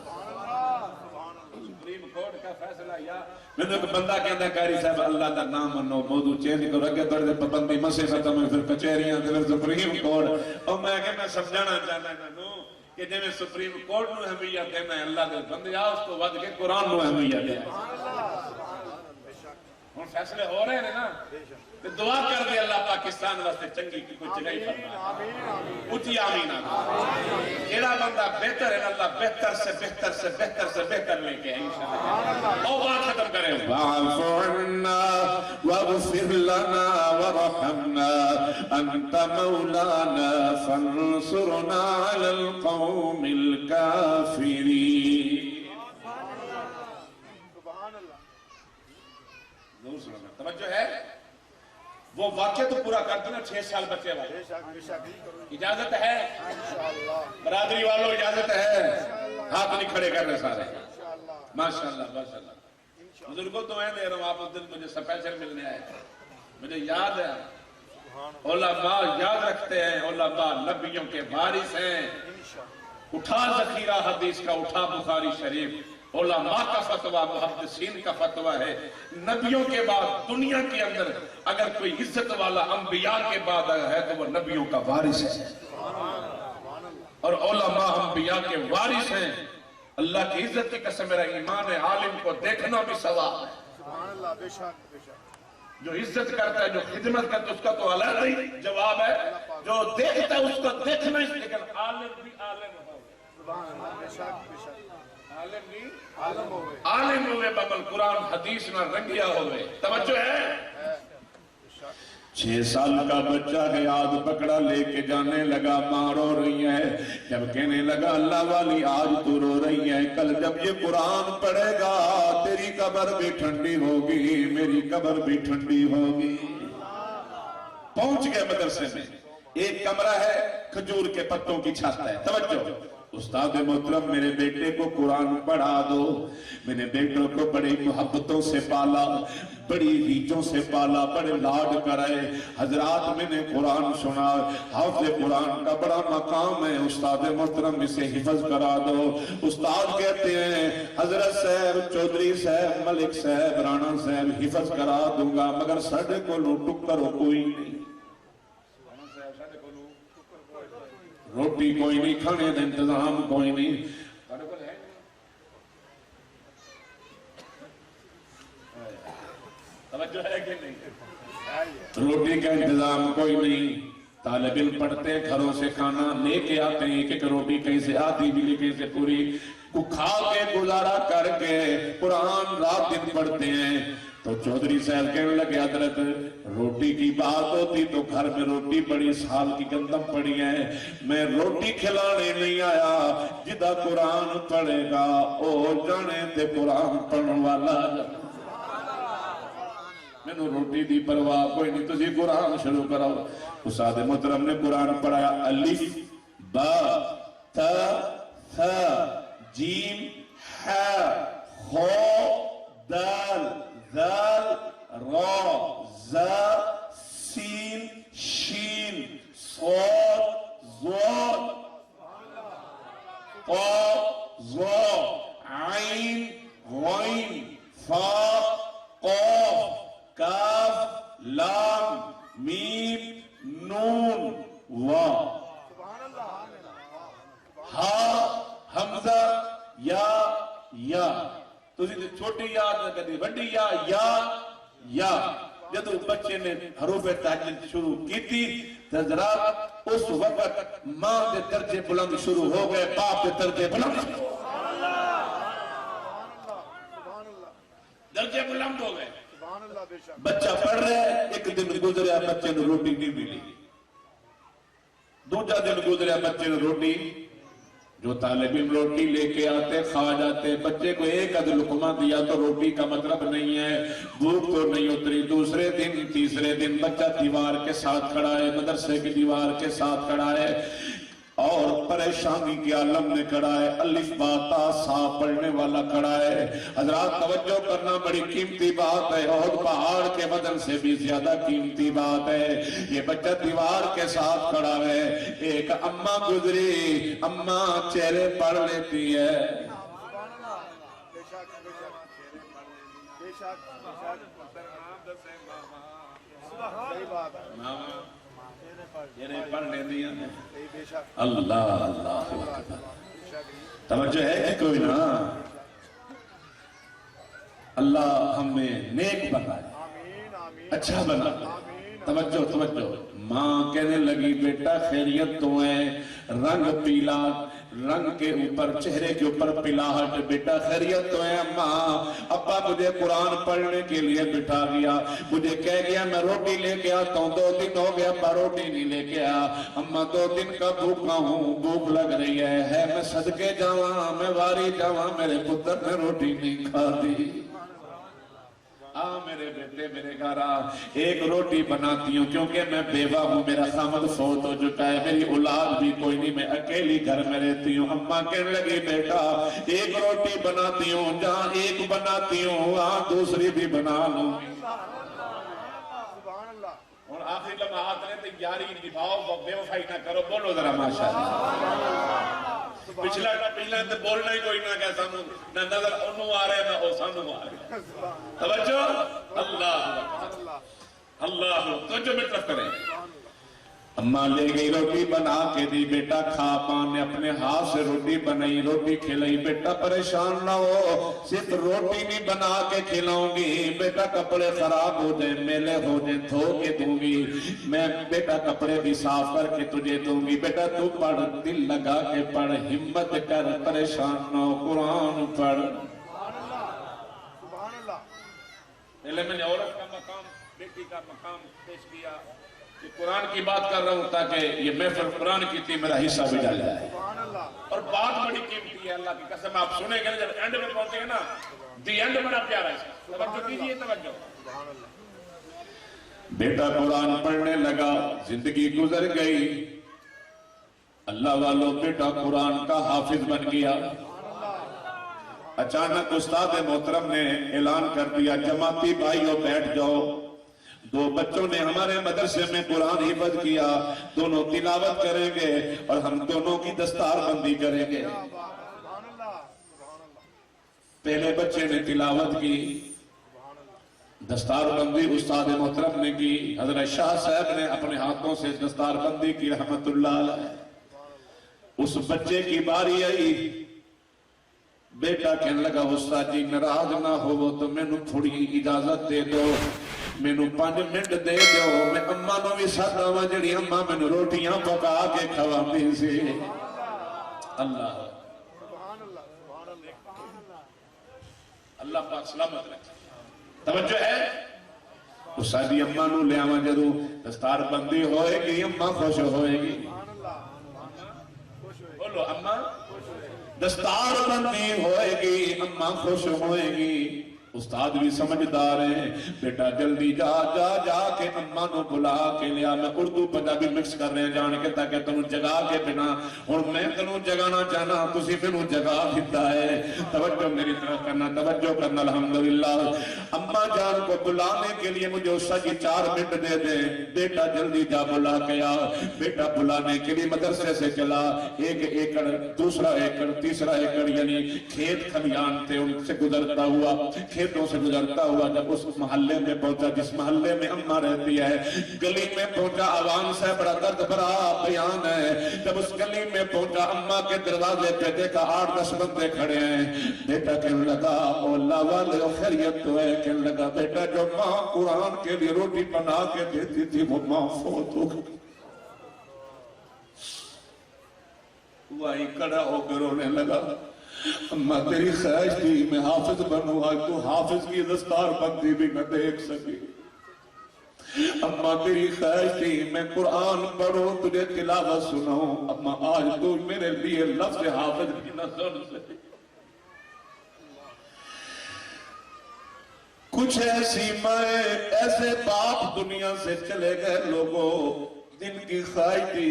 سپریم کورٹ کا فیصلہ یا میں نے ایک بندہ کہتا ہے قاری صاحب اللہ کا نام منو، موضوع چینج کرو، اگے تھوڑے دیر پابندی مسے ختم ہوئے، پھر کچہریاں، پھر سپریم کورٹ. اور میں کہ میں سمجھانا چاہتا ہوں کہ جب سپریم کورٹ نو اہمیت دینا ہے اللہ دے بندے اس کو ود کے قرآن نو اہمیت دینا. ہوں فیصلے ہو رہے ہیں نا، تو دعا کر دے اللہ پاکستان واسطے چنگی کی کوئی جگہ فرمائے. اچھی آمین. جیڑا بندہ بہتر ہے اللہ بہتر سے بہتر سے بہتر سے بہتر لے کے انشاءاللہ. اور بات ختم کریں. واعف عنا واغفر لنا وارحمنا انت مولانا فانصرنا على القوم الكافرين. توجہ ہے. وہ واقعہ تو پورا کر دینا. 6 سال بچے والے اجازت ہے؟ برادری والوں اجازت ہے؟ ہاتھ نہیں کھڑے کر رہے سارے. ماشاءاللہ ماشاءاللہ. بزرگوں تو میں دے رہا ہوں. آپ اس دن مجھے سپیشل ملنے آئے. مجھے یاد ہے علماء یاد رکھتے ہیں. علماء نبیوں کے وارث ہیں. اٹھا ذخیرہ حدیث کا، اٹھا بخاری شریف. علماء کا فتویٰ محدثین کا فتویٰ ہے. نبیوں کے بعد دنیا کے اندر اگر کوئی عزت والا انبیاء کے بعد ہے تو وہ نبیوں کا وارث ہے. اور علماء انبیاء کے وارث ہیں. اللہ کی عزت کی قسم میرا ایمان ہے عالم کو دیکھنا بھی ثواب ہے. جو عزت کرتا ہے، جو خدمت کرتا ہے، اس کا تو علیحدہ ہی جواب ہے. جو دیکھتا ہے اس کا دیکھنا ہی. لیکن عالم بھی عالم ہو، عالم ہوئے ببل قرآن حدیث نہ رنگیا ہوئے. توجہ ہے. 6 سال کا بچہ ہے، ہاتھ پکڑا لے کے جانے لگا. ماں رو رہی ہے. جب کہنے لگا اللہ والی آج تو رو رہی ہے، کل جب یہ قرآن پڑھے گا تیری قبر بھی ٹھنڈی ہوگی، میری قبر بھی ٹھنڈی ہوگی. پہنچ گئے مدرسے میں. ایک کمرہ ہے، کھجور کے پتوں کی چھت ہے. توجہ. استاد محترم میرے بیٹے کو قرآن پڑھا دو. میں نے بیٹوں کو بڑی محبتوں سے پالا، بڑی ریچوں سے پالا، بڑے لاڈ کرائے. حضرات میں نے قرآن سنا. حافظ قرآن کا بڑا مقام ہے. استاد محترم اسے حفظ کرا دو. استاد کہتے ہیں حضرت صاحب، چودھری صاحب، ملک صاحب، رانا صاحب حفظ کرا دوں گا مگر ساڈے کو ٹکر کوئی نہیں، روٹی کوئی نہیں، کھانے کا انتظام کوئی نہیں. توجہ ہے کہ نہیں؟ روٹی کا انتظام کوئی نہیں. طالب علم پڑھتے ہیں، گھروں سے کھانا لے کے آتے ہیں. ایک روٹی کہیں سے آدھی ملی، کہیں سے پوری کو کھا کے گزارا کر کے قرآن رات دن پڑھتے ہیں. تو چودھری صاحب کہنے لگے حضرت روٹی کی بات ہوتی تو گھر میں روٹی پڑی، سال کی گندم پڑی ہے. میں روٹی کھلانے نہیں آیا. جدہ قرآن پڑھے گا او جانے تے قرآن پڑھنے والا. میں نے روٹی دی پرواہ کوئی نہیں، تجھے قرآن شروع کراؤ. استاد محترم نے قرآن پڑھایا. الف با تا ثا جیم ح خ دال ذال را زا سین شین صاد ضاد قاف ظا عین غین فا قاف کاف لام میم نون واو. ہا حمزہ یا تسی تے چھوٹی یاد نہ کردی، بڑی یا جدو بچے نے حروف تہجد شروع کی تھی حضرات اس وقت ماں دے درجے بلند شروع ہو گئے، باپ دے درجے بلند درجے بلند ہو گئے. بچہ پڑھ رہا ہے. ایک دن گزریا بچے نے روٹی نہیں ملی. دوجا دن گزریا بچے نے روٹی جو طالب علم روٹی لے کے آتے کھا جاتے، بچے کو ایک ادھ لقمہ دیا تو روٹی کا مطلب نہیں ہے، بھوک تو نہیں اتری۔ دوسرے دن تیسرے دن بچہ دیوار کے ساتھ کھڑا ہے، مدرسے کی دیوار کے ساتھ کھڑا ہے اور پریشانی کے عالم میں کھڑا ہے، الف با تا سا پڑھنے والا کھڑا ہے۔ حضرات توجہ کرنا، بڑی قیمتی بات ہے، اور پہاڑ کے وزن سے بھی زیادہ قیمتی بات ہے۔ یہ بچہ دیوار کے ساتھ کھڑا ہے، ایک اماں گزری، اماں چہرے پڑھ لیتی ہے۔ اللہ اللہ توجہ ہے کہ کوئی نہ؟ اللہ ہمیں نیک بنائے، اچھا بنائے۔ توجہ توجہ، ماں کہنے لگی بیٹا خیریت تو ہے، رنگ پیلا، رنگ کے اوپر چہرے کے اوپر پلاہٹ، بیٹا خیریت تو ہے اماں؟ ابا مجھے قرآن پڑھنے کے لیے بٹھا گیا، مجھے کہہ گیا میں روٹی لے کے آتا ہوں، 2 دن ہو گیا ابا روٹی نہیں لے کے آیا، اماں 2 دن کا بھوکا ہوں، بھوک لگ رہی ہے میں صدقے جاواں، میں واری جاواں، میرے پتر نے روٹی نہیں کھا دی۔ میرے بیٹے میرے گھر آ، ایک روٹی بناتی ہوں کیونکہ میں بیوہ ہوں، میرا خامد فوت ہو چکا ہے، میری اولاد بھی کوئی نہیں، میں اکیلی گھر میں رہتی ہوں۔ اماں کہنے لگی بیٹا ایک روٹی بناتی ہوں، جہاں ایک بناتی ہوں وہاں دوسری بھی بنا لوں گی۔ اور آخری لمحات نے تیاری نبھاؤ، بے وفائی نہ کرو، بولو ذرا ماشاءاللہ۔ پچھلا تو بولنا ہی کوئی نہ کہتا ہوں، نہ نظر انہوں آ رہے نہ او سانوں آ رہے۔ توجہ اللہ اللہ توجہ میں طرف کریں۔ اماں لے گئی روٹی بنا کے دی، بیٹا کھا، ماں نے اپنے ہاتھ سے روٹی بنائی، روٹی کھلائی، بیٹا پریشان نہ ہو، صرف روٹی نہیں بنا کے کھلاؤں گی، بیٹا کپڑے خراب ہو جائیں میلے ہو جائیں دھو کے دوں گی، میں بیٹا کپڑے بھی صاف کر کے تجھے دوں گی، بیٹا تو پڑھ، دل لگا کے پڑھ، ہمت کر، پریشان نہ ہو، قرآن پڑھ۔ پہلے میں نے عورت کا مقام، بیٹی کا مقام پیش کیا کہ قرآن کی بات کر رہا ہوں تاکہ یہ محفل قرآن کی تھی میرا حصہ بھی ڈال جائے، اور بات بڑی قیمتی ہے، اللہ کی قسم آپ سنیں گے جب اینڈ میں پہنچے گے نا، دی اینڈ بڑا پیارا ہے، توجہ کیجئے توجہ۔ بیٹا قرآن پڑھنے لگا، زندگی گزر گئی، اللہ والوں بیٹا قرآن کا حافظ بن گیا۔ اچانک استاد محترم نے اعلان کر دیا جماعتی بھائیوں بیٹھ جاؤ، 2 بچوں نے ہمارے مدرسے میں قرآن حفظ کیا، دونوں تلاوت کریں گے اور ہم دونوں کی دستار بندی کریں گے۔ پہلے بچے نے تلاوت کی، دستار بندی استاد محترم نے کی، حضرت شاہ صاحب نے اپنے ہاتھوں سے دستار بندی کی رحمت اللہ علیہ۔ اس بچے کی باری آئی، بیٹا کہنے لگا استاد جی ناراض نہ ہو تو میں نو تھوڑی اجازت دے دو، میں نو 5 منٹ دے دو، میں اماں نو بھی ساتھ آواں جڑی اماں میں نو روٹیاں پکا کے کھواندی سی۔ اللہ اللہ پاک سلامت رکھے۔ توجہ ہے، استاد جی اماں نو لے آواں جدوں دستار بندی ہوئے گی اماں خوش ہوئے گی، بولو اماں دستار بندی ہوئے گی اماں خوش ہوئے گی۔ استاد بھی سمجھدار ہیں، بیٹا جلدی جا جا جا کے اماں نو بلا کے لیا۔ میں اردو پنجابی مکس کر رہے جان کے تاکہ تنوں جگا کے بنا، اور میں تنوں جگانا چاہنا تسی پھر جگا دیتا ہے۔ توجہ میری طرف کرنا، توجہ کرنا، الحمدللہ۔ اماں جان کو بلانے کے لیے مجھے استاد جی 4 منٹ دے دیں، بیٹا جلدی جا بلا کے آ۔ بیٹا بلانے کے لیے مدرسے سے چلا، 1 ایکڑ، 2 ایکڑ، 3 ایکڑ یعنی کھیت کھلیان تھے، ان سے گزرتا ہوا، کھیتوں سے گزرتا ہوا جب اس محلے میں پہنچا جس محلے میں اماں رہتی ہے، گلی میں پہنچا، آوان سے بڑا درد بھرا بیان ہے۔ جب اس گلی میں پہنچا اماں کے دروازے پہ دیکھا 8-10 بندے کھڑے ہیں۔ بیٹا کہنے لگا او اللہ والے خیریت تو ہے؟ کہنے لگا بیٹا جو ماں قرآن کے لیے روٹی بنا کے دیتی تھی وہ ماں فوت ہو گئی۔ وہی کھڑا ہو کر رونے لگا، اماں تیری خواہش تھی میں حافظ بنوں، آج تو حافظ کی دستار بندی بھی نہ دیکھ سکی۔ اما تیری خواہش تھی میں قرآن پڑھوں تجھے تلاوت سناؤں، اما آج تو میرے لیے لفظ حافظ بھی نہ سن سکے۔ کچھ ایسی مائیں ایسے باپ دنیا سے چلے گئے لوگوں جن کی خواہش تھی۔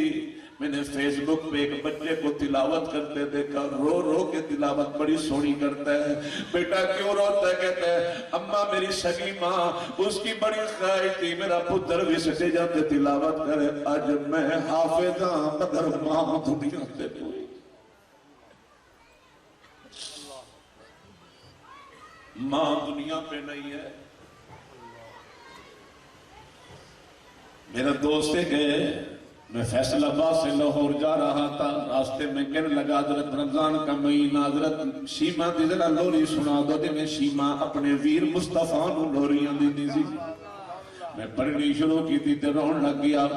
میں نے فیس بک پہ ایک بچے کو تلاوت کرتے دیکھا، رو رو کے تلاوت بڑی سونی کرتا ہے۔ بیٹا کیوں روتا ہے؟ کہتا ہے اماں میری سگی ماں اس کی بڑی خواہش تھی میرا پتر بھی سٹے جاتے تلاوت کرے، آج میں حافظ ہاں مگر ماں دنیا سے کوئی ماں دنیا پہ نہیں ہے۔ میرا دوست گئے، میں فیصل آباد سے لاہور جا رہا تھا، راستے میں کہنے لگا حضرت رمضان کا مہینہ، حضرت شیما دی ذرا لوری سنا دو جی۔ میں شیما اپنے ویر مصطفیٰ نو لوریاں دی سی، میں پڑھنی شروع کی تھی تے رون لگ گیا۔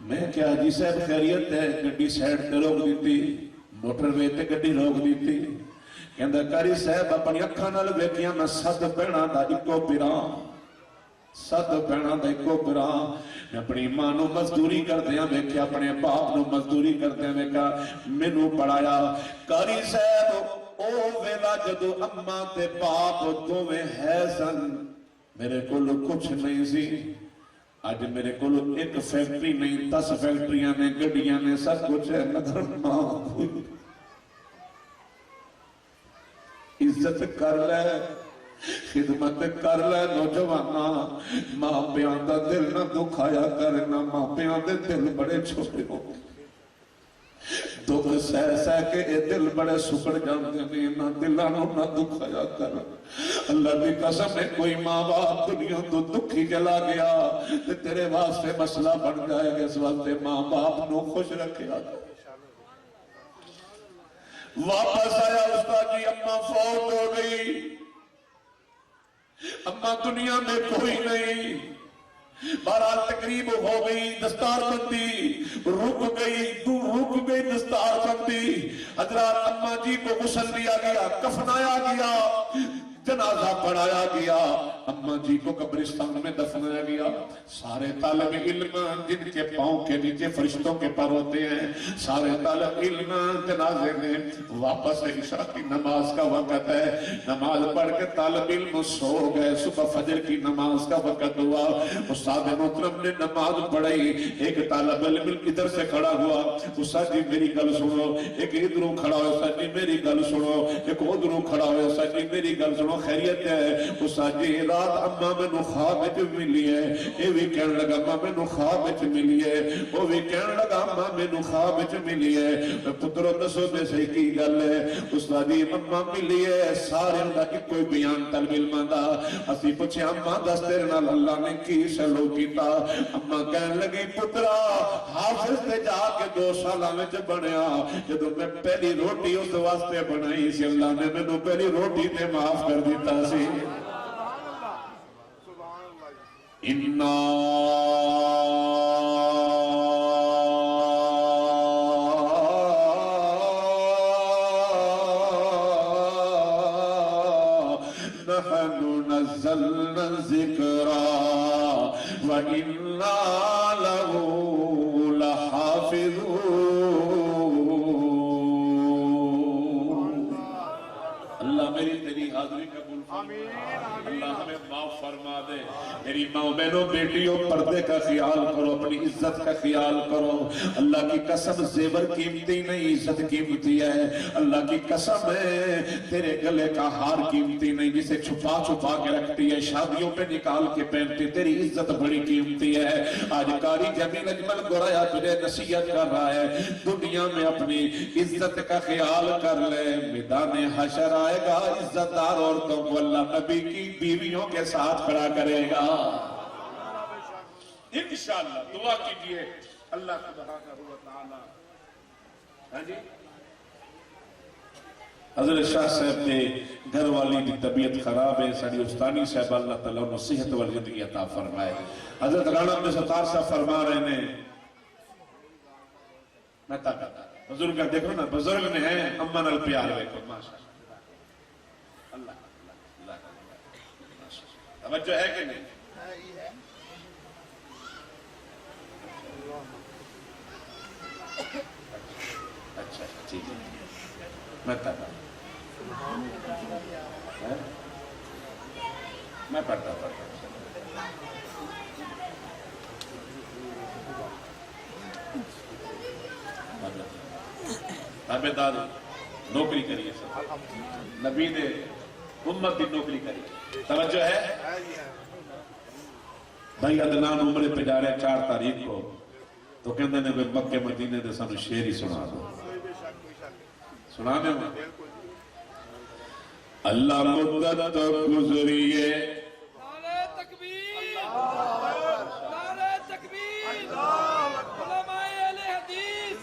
میں کیا جی صاحب خیریت ہے؟ گڈی سائیڈ تے روک دیتی، موٹر وے تے گڈی روک دیتی، کہندا کاری صاحب اپنی اکھاں نال ویکھیاں میں 7 بہناں دا اکو پیراں، 7 بہناں دا اکو پیراں۔ میں اپنی ماں نو مزدوری کردیاں ویکھیا، اپنے باپ نو مزدوری کردیاں ویکھیا، مینوں پڑھایا۔ کاری صاحب او ویلا جدو اماں تے باپ دوویں ہے سن، میرے کول کچھ نہیں سی۔ آج میرے کول ایک فیکٹری نہیں 10 فیکٹریاں نے، گڈیاں نے، سب کچھ ہے مگر ماں کوئی۔ عزت کر لے، خدمت کر لے نوجوانا، ماں پیاں دا دل نہ دکھایا کرنا، ماں پیاں دے دل بڑے چھوٹے ہو، دکھ سہ سہ کے اے دل بڑے سکڑ جاندے نے، نہ دلانوں نہ دکھایا کر۔ اللہ دی قسم ہے کوئی ماں باپ دنیا تو دکھی چلا گیا تے تیرے واسطے مسئلہ بن جائے گا، اس واسطے ماں باپ نو خوش رکھیا کر۔ واپس آیا استاد جی، اماں فوت ہو گئی، اماں دنیا میں کوئی نہیں۔ بہرحال تقریب ہو گئی، دستار بندی رک گئی دستار بندی۔ حضرات اماں جی کو غسل دیا گیا، کفنایا گیا، جنازہ پڑھایا گیا، اماں جی کو قبرستان میں دفنایا گیا۔ سارے طالب علم جن کے پاؤں کے نیچے فرشتوں کے پر ہوتے ہیں، سارے طالب علم جنازے میں واپس عشاء کی نماز کا وقت ہے، نماز پڑھ کے طالب علم سو گئے، صبح فجر کی نماز کا وقت ہوا، استاد محترم نے نماز پڑھائی، ایک طالب علم ادھر سے کھڑا ہوا، استاد جی میری گل سنو، ایک ادھروں کھڑا ہوا، استاد جی میری گل سنو، ایک ادھروں کھڑا ہوا، استاد جی میری گل سنو، خیریت ہے؟ استاد جی رات اماں میں نو خواب وچ ملی ہے، اے بھی کہنے لگا اماں میں نو خواب وچ ملی ہے، وہ بھی کہنے لگا اماں میں نو خواب وچ ملی ہے۔ پترو دسو میں سے کی گل ہے؟ استاد جی اماں ملی ہے، سارے دا کوئی بیان طالب علماں دا۔ اسی پوچھے اماں دس تیرے نال اللہ نے کی سلوک کیتا؟ اماں کہنے لگی پترا حافظ تے جا کے 2 سالاں وچ بنیا، جدو میں پہلی روٹی اس واسطے بنائی سی اللہ نے مینوں پہلی روٹی تے معاف کر دیتا سی۔ اِنَّا نَحْنُ نَزَّلْنَا الذِّكْرَ وَإِنَّا لَهُ لَحَافِظُونَ۔ اللہ میری تیری حاضری قبول فرما، اللہ ہمیں معاف فرما دے۔ میری ماں بہنوں بیٹیوں پردے کا خیال کرو، اپنی عزت کا خیال کرو۔ اللہ کی قسم زیور قیمتی نہیں، عزت قیمتی ہے۔ اللہ کی قسم ہے تیرے گلے کا ہار قیمتی نہیں، جسے چھپا چھپا کے رکھتی ہے، شادیوں پہ نکال کے پہنتی، تیری عزت بڑی قیمتی ہے۔ آج قاری جمیل اجمل گورایا تجھے نصیحت کر رہا ہے، دنیا میں اپنی عزت کا خیال کر لے، میدان حشر آئے گا عزت دار عورتوں کو اللہ نبی کی بیویوں کے ساتھ کھڑا کرے گا انشاءاللہ۔ دعا کیجئے اللہ سبحانہ و تعالی۔ ہاں جی حضرت شاہ صاحب کے گھر والی کی طبیعت خراب ہے، ساری استانی صاحب اللہ تعالیٰ انہوں صحت والی زندگی عطا فرمائے۔ حضرت رانا عبد الستار صاحب فرما رہے ہیں، میں طاقت بزرگ دیکھو نا، بزرگ نے ہیں اماں نال پیار دیکھو، ماشاءاللہ اللہ توجہ ہے کہ نہیں؟ اچھا ٹھیک ہے میں پڑھتا میں پڑھتا تابع دار نوکری کریے سب نبی دے امت دی نوکری کریے توجہ ہے بھائی عدنان عمرے پہ جا رہے 4 تاریخ کو تو کہندے نے مکے مدینے دے سانو شعر ہی سنا دو سنا دے اللہ مدت گزریے نعرہ تکبیر نعرہ تکبیر علماء اہل حدیث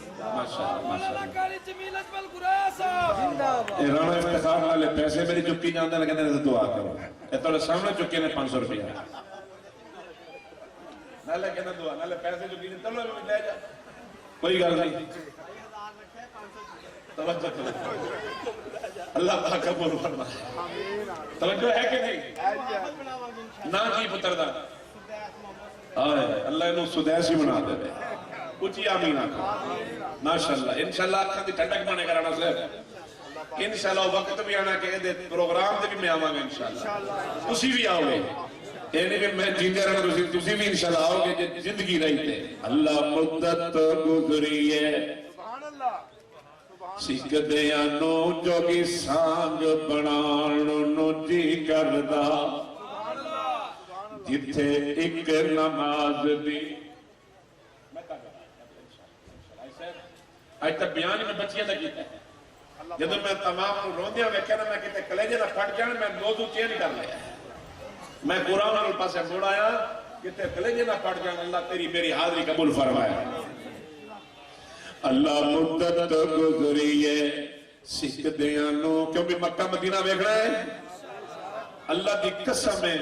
مولانا قاری جمیل اجمل گرا صاحب اے رانا افتخار والے پیسے میری چکی جاندے نے کہندے نے دعا کرو اے تھوڑے سامنے چکے نے 500 روپیہ نالے کہنا دعا نالے پیسے چکی نے چلو لے جا کوئی گل نہیں توجہ کرو اللہ تعالیٰ قبول فرمائے توجہ ہے کہ نہیں نہ کی پتر دا اللہ انہوں سدیسی بنا دے بے کچھ ہی آمین آکھو ماشاءاللہ انشاءاللہ آکھا دی ٹھنڈک بانے کرانا سے انشاءاللہ وقت بھی آنا کہ دے پروگرام دے بھی میں آواں گا انشاءاللہ اسی بھی آؤ گے یعنی کہ میں جیندے رہا تسی بھی انشاءاللہ آؤ گے زندگی رہی تے اللہ مدت گزریے سکھ دیا نو جوگی سانگ بنانو جی کردا جتھے ایک نماز دی آج تک بیان میں بچیاں لگی ہے جب میں تمام روندیاں میں کہنا میں کہتے کلیجے نہ پھٹ جان میں موضوع چینج کر لیا میں قرآن کے پاس موڑ آیا کہتے کلیجے نہ پھٹ جان اللہ تیری میری حاضری قبول فرمایا اللہ مدت گزریے سکھ دیاں نو کیونکہ مکہ مدینہ ویکھنا ہے اللہ دی قسم ہے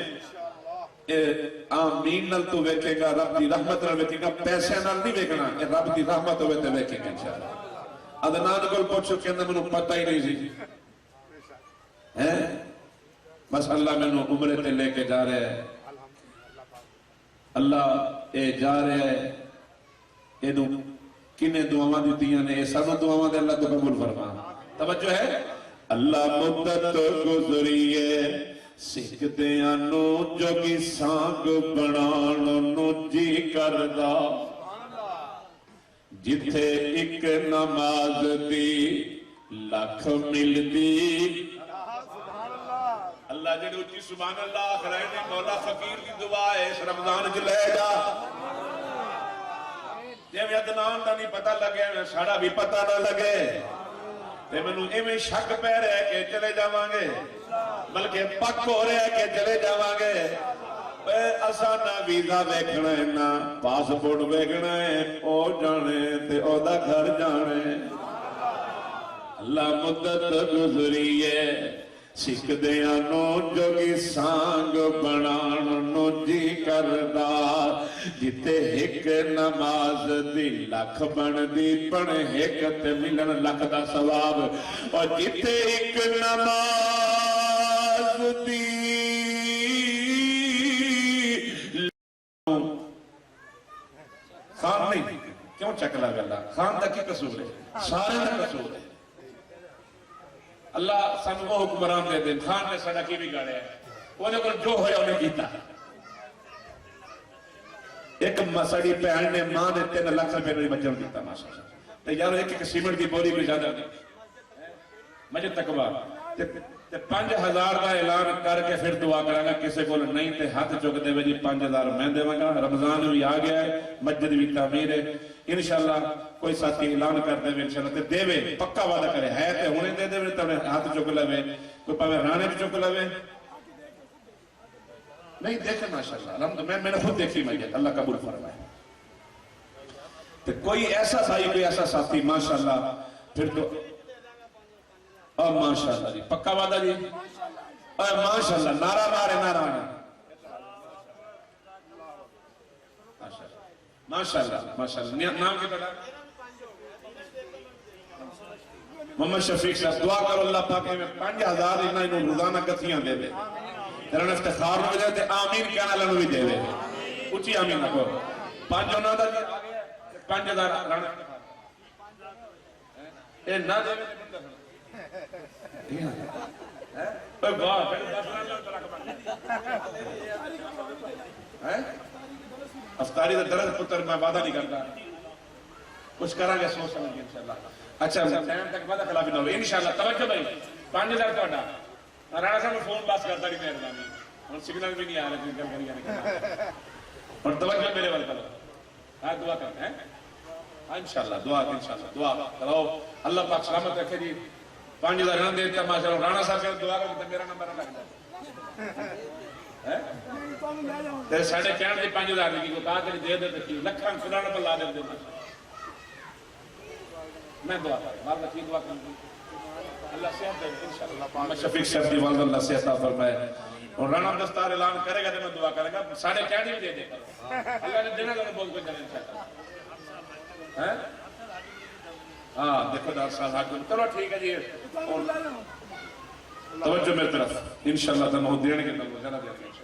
آمین نل تو ویکھے گا رب دی رحمت نل ویکھے گا پیسے نل نہیں ویکھنا رب دی رحمت ہوئے تے ویکھے گا انشاءاللہ عدنان کو پوچھو کہ اندر میں پتہ ہی نہیں سی بس اللہ میں نو عمرے تے لے کے جا رہے ہیں اللہ اے جا رہے ہیں اے نو کنے دعاواں دیتیاں نے سب دعاواں دے اللہ تو قبول فرما توجہ ہے اللہ مدت گزریے سکھ دیاں نو جوگی سانگ بنانو جی کردا جتھے ایک نماز دی لکھ ملدی اللہ جڑے اچھی سبحان اللہ آخرین مولا فقیر کی دعا ہے اس رمضان جو لے جا جب عدنان دا نہیں پتہ لگے ساڑا بھی پتہ نہ لگے تے میں نوں ایویں شک پہ رہے کہ چلے جاواں گے بلکہ پک ہو رہے کہ چلے جاواں گے اساں نہ ویزا ویکھنا ہے نہ پاسپورٹ ویکھنا ہے او جانے تے او دا گھر جانے اللہ مدت گزریے سکھ دیاں نو جوگی سانگ بنانو جی کردا جتے ایک نماز دی لکھ بن دی پڑھ ایک تے ملن لکھ دا ثواب اور جتے ایک نماز دی خان نہیں کیوں چکلا گلا خان دا کی قصور ہے سارے دا قصور ہے اللہ سن وہ حکمران دے دیں خان نے سڑا کی بھی گاڑے ہیں وہ نے جو ہویا انہیں کیتا ایک مساڑی پہن نے ماں نے 3 لاکھ روپے نے بچوں دیتا ماشاء اللہ تو یارو ایک سیمنٹ دی بوری بھی زیادہ نہیں مجھے تقوی تے 5000 دا اعلان کر کے پھر دعا کرا گا کسے کو نہیں تے ہاتھ چک دے جی 5000 میں دے گا رمضان بھی آ گیا ہے مسجد بھی تعمیر ہے انشاءاللہ کوئی ساتھی اعلان کر دے انشاءاللہ تے دے وے پکا وعدہ کرے ہے تے ہونے دے دے تے ہاتھ چک لے کوئی پاوے رانے چک لے نہیں دیکھے ماشاءاللہ میں نے خود دیکھی مسجد اللہ قبول فرمائے تے کوئی ایسا بھائی کوئی ایسا ساتھی ماشاءاللہ پھر تو ماشاءاللہ جی پکا وعدہ جی ماشاءاللہ نعرہ مارے نعرہ ماشاءاللہ ماشاءاللہ نام کی بڑا محمد شفیق صاحب دعا کرو اللہ پاک میں 5000 انہوں روزانہ کتھیاں دے دے تیرا افتخار ہو جائے تے آمین کہنا لنو بھی دے دے اچھی آمین نہ کرو 5 انہوں دا جی 5000 رانا اے نہ دے اے واہ پھر 10 لاکھ تلاک بن ہیں افطاری دا درد پتر میں وعدہ نہیں کرتا کچھ کریں گے سوچ سمجھ گے انشاءاللہ اچھا ٹائم تک وعدہ خلافی نہ ہو انشاءاللہ توجہ بھائی 5000 تہاڈا رانا صاحب فون پاس کرتا نہیں مہربانی اور سگنل بھی نہیں آ رہا گل کری اور توجہ میرے وال کرو ہاں دعا کرتے ہیں انشاءاللہ دعا انشاءاللہ دعا کرو اللہ پاک سلامت رکھے جی 5000 نہ دیتا ماشاءاللہ رانا صاحب کے دعا کرو تو میرا نمبر نہ لگ جائے تیرے ساڑھے کہنے دی 5000 لگی کو کہا تیری دے دے تکی لکھاں خدانا پر لا دے دے میں دعا کروں والدہ کی دعا کروں اللہ صحت دے انشاءاللہ محمد شفیق صاحب دی والدہ اللہ صحت فرمائے اور رانا دستار اعلان کرے گا تو میں دعا کرے گا ساڑھے کہنے بھی دے دے اللہ نے دینا تو بہت کچھ جانے انشاءاللہ ہاں دیکھو دار صاحب حاکم چلو ٹھیک ہے جی توجہ میرے طرف انشاءاللہ تمہیں دینے کے طرف جانا دینے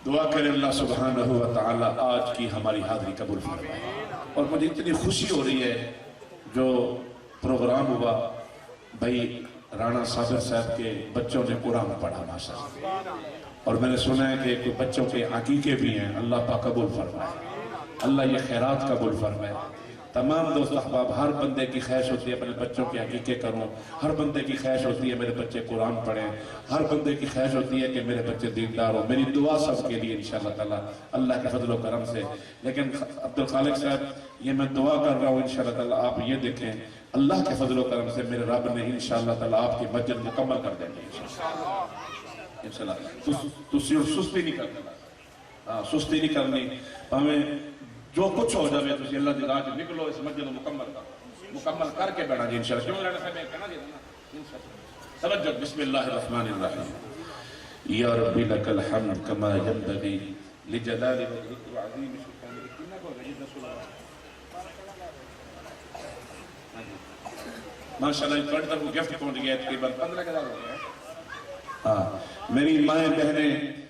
دعا کریں اللہ سبحانہ وتعالی آج کی ہماری حاضری قبول فرمائے اور مجھے اتنی خوشی ہو رہی ہے جو پروگرام ہوا بھائی رانا صابر صاحب کے بچوں نے قرآن پڑھا ماشاءاللہ اور میں نے سنا ہے کہ کوئی بچوں کے عقیقے بھی ہیں اللہ پاک قبول فرمائے اللہ یہ خیرات قبول فرمائے تمام دوست احباب ہر بندے کی خواہش ہوتی ہے اپنے بچوں کے عقیقے کروں ہر بندے کی خواہش ہوتی ہے میرے بچے قرآن پڑھیں ہر بندے کی خواہش ہوتی ہے کہ میرے بچے دیندار ہوں میری دعا سب کے لیے انشاءاللہ تعالی اللہ کے فضل و کرم سے لیکن عبدالخالق صاحب یہ میں دعا کر رہا ہوں انشاءاللہ تعالی آپ یہ دیکھیں اللہ کے فضل و کرم سے میرے رب نے انشاءاللہ تعالی آپ کی مسجد مکمل کر دیں گے انشاءاللہ تو سستی نہیں کرنا سستی نہیں کرنی ہمیں جو کچھ ہو جائے تو اللہ دی راہ نکلو اس مسجد مکمل کر کے بیٹھا جی انشاءاللہ کیوں لانا صاحب کہنا جی توجہ بسم اللہ الرحمن الرحیم یا ربی لک الحمد کما ینبغی لجلال وجهک وعظیم سلطانک کتنا کو رجید رسول اللہ ماشاءاللہ اس پڑھ تک وہ گفٹ پہنچ گیا تقریباً 15,000 ہو گیا ہاں میری مائیں بہنیں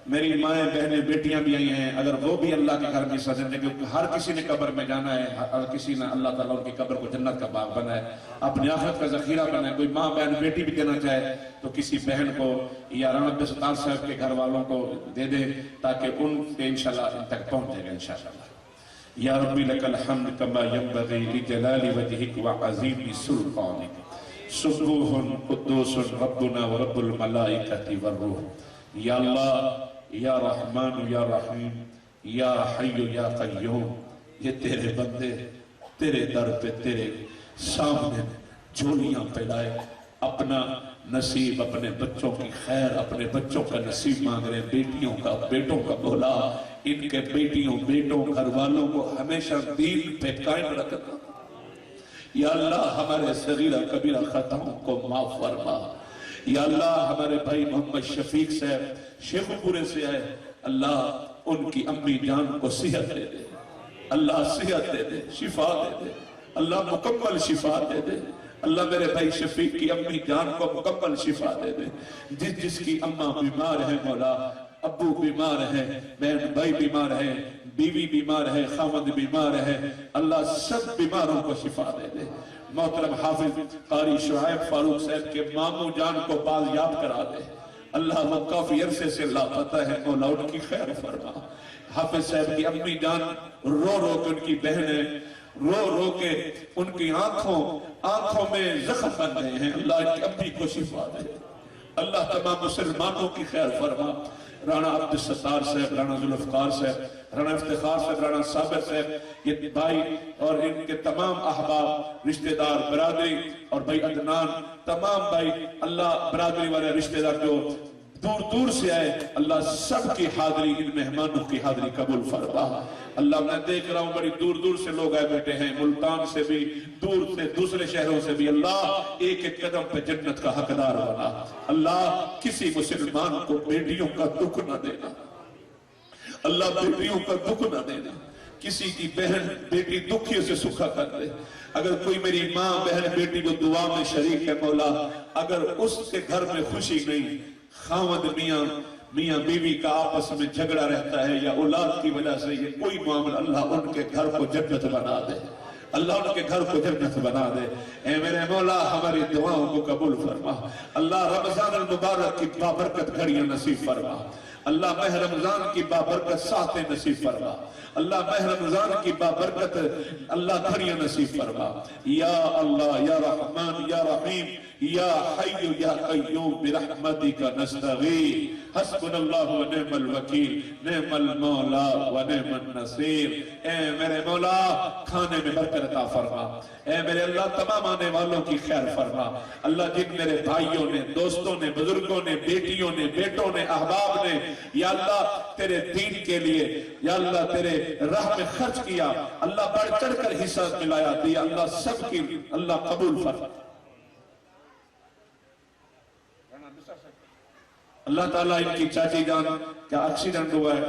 میری مائیں بہنیں بیٹیاں بھی آئی ہیں اگر وہ بھی اللہ کے گھر میں سجن دیں کیونکہ ہر کسی نے قبر میں جانا ہے ہر کسی نے اللہ تعالیٰ ان کی قبر کو جنت کا باغ بنا ہے اپنی آخرت کا ذخیرہ بنا ہے کوئی ماں بہن بیٹی بھی دینا چاہے تو کسی بہن کو یا رانا عبدالستار صاحب کے گھر والوں کو دے دے تاکہ ان کے انشاءاللہ ان تک پہنچے گا انشاءاللہ یا ربی لک الحمد کما ینبغی لجلال وجهک وعظیم سلطانک سبوح قدوس ربنا ورب الملائکۃ والروح یا اللہ یا رحمان یا رحیم یا حی یا قیوم یہ تیرے بندے تیرے در پہ تیرے سامنے جھولیاں پھیلائے اپنا نصیب اپنے بچوں کی خیر اپنے بچوں کا نصیب مانگ رہے بیٹیوں کا بیٹوں کا مولا ان کے بیٹیوں بیٹوں گھر والوں کو ہمیشہ دین پہ قائم رکھنا یا اللہ ہمارے صغیرہ کبیرہ خطاؤں کو معاف فرما یا اللہ ہمارے بھائی محمد شفیق صاحب شیخ پورے سے آئے اللہ ان کی امی جان کو صحت دے دے اللہ صحت دے دے شفا دے دے اللہ مکمل شفا دے دے اللہ میرے بھائی شفیق کی امی جان کو مکمل شفا دے دے جس کی اماں بیمار ہے مولا ابو بیمار ہے بہن بھائی بیمار ہے بیوی بیمار ہے خامد بیمار ہے اللہ سب بیماروں کو شفا دے دے محترم حافظ قاری شعیب فاروق صاحب کے ماموں جان کو بازیاب کرا دے اللہ وہ کافی عرصے سے لاپتہ ہے مولا ان کی خیر فرما حافظ صاحب کی امی جان رو رو کے ان کی بہنیں رو رو کے ان کی آنکھوں میں زخم بن گئے ہیں اللہ ان کی امی کو شفا دے اللہ تمام مسلمانوں کی خیر فرما رانا عبدالستار صاحب رانا ذوالفقار صاحب رانا افتخار صاحب رانا صابر صاحب یہ بھائی اور ان کے تمام احباب رشتہ دار برادری اور بھائی عدنان تمام بھائی اللہ برادری والے رشتہ دار جو دور دور سے آئے اللہ سب کی حاضری ان مہمانوں کی حاضری قبول فرما اللہ میں دیکھ رہا ہوں بڑی دور دور سے لوگ آئے بیٹھے ہیں ملتان سے بھی دور سے دوسرے شہروں سے بھی اللہ ایک ایک قدم پہ جنت کا حقدار بنا اللہ کسی مسلمان کو بیٹیوں کا دکھ نہ دینا اللہ بیٹیوں کا دکھ نہ دینا کسی کی بہن بیٹی دکھی سے سکھا کر دے اگر کوئی میری ماں بہن بیٹی جو دعا میں شریک ہے مولا اگر اس کے گھر میں خوشی نہیں خاوند میاں میاں بیوی کا آپس میں جھگڑا رہتا ہے یا اولاد کی وجہ سے یہ کوئی معاملہ، اللہ ان کے گھر کو جنت بنا دے، اللہ ان کے گھر کو جنت بنا دے۔ اے میرے مولا ہماری دعاؤں کو قبول فرما، اللہ رمضان المبارک کی بابرکت گھڑیاں نصیب فرما، اللہ ماہ رمضان کی بابرکت ساعتیں نصیب فرما، اللہ ماہ رمضان کی بابرکت اللہ گھڑیاں نصیب فرما۔ یا اللہ یا رحمان یا رحیم یا حی یا قیوم برحمتک نستغیث، حسبنا اللہ و نعم الوکیل، نعم المولا و نعم النصیر۔ اے میرے مولا کھانے میں برکت عطا فرما، اے میرے اللہ تمام آنے والوں کی خیر فرما، اللہ جن میرے بھائیوں نے، دوستوں نے، بزرگوں نے، بیٹیوں نے، بیٹوں نے، احباب نے یا اللہ تیرے دین کے لیے یا اللہ تیرے راہ میں خرچ کیا، اللہ بڑھ چڑھ کر حصہ ملایا دیا، اللہ سب کی اللہ قبول فرما۔ اللہ تعالیٰ ان کی چاچی جان کیا ایکسیڈنٹ ہوا ہے،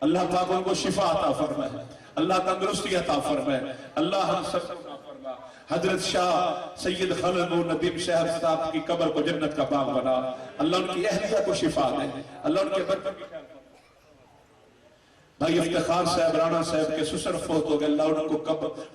اللہ پاک ان کو شفا عطا فرمائے، اللہ تندرستی عطا فرمائے، اللہ ہم سب کو عطا فرمائے۔ حضرت شاہ سید خالد نور ندیم صاحب صاحب کی قبر کو جنت کا باغ بنا، اللہ ان کی اہلیہ کو شفا دے، اللہ ان کے بچوں کی خیر۔ بھائی افتخار صاحب رانا صاحب کے سسر فوت ہو گئے، اللہ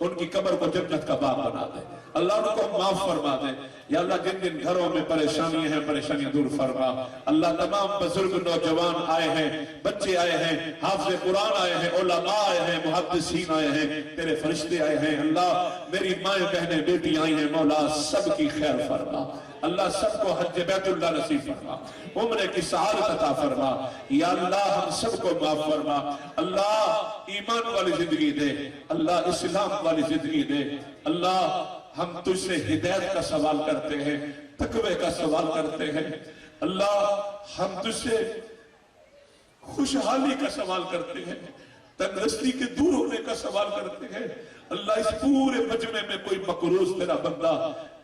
ان کی قبر کو جنت کا باغ بنا دے، اللہ ان کو معاف فرما دے۔ یا اللہ جن جن گھروں میں پریشانیاں ہیں پریشانیاں دور فرما، اللہ تمام بزرگ نوجوان آئے ہیں، بچے آئے ہیں، حافظ قرآن آئے ہیں، علماء آئے ہیں، محدثین آئے ہیں، تیرے فرشتے آئے ہیں، اللہ میری مائیں بہنیں بیٹی آئی ہیں، مولا سب کی خیر فرما، اللہ سب کو حج بیت اللہ نصیب فرما، عمرے کی سعادت عطا فرما، یا اللہ ہم سب کو معاف فرما، اللہ ایمان والی زندگی دے، اللہ اسلام والی زندگی دے، اللہ ہم تجھ سے ہدایت کا سوال کرتے ہیں، تقوی کا سوال کرتے ہیں، اللہ ہم تجھ سے خوشحالی کا سوال کرتے ہیں، تندرستی کے دور ہونے کا سوال کرتے ہیں، اللہ اس پورے مجمع میں کوئی مقروض تیرا بندہ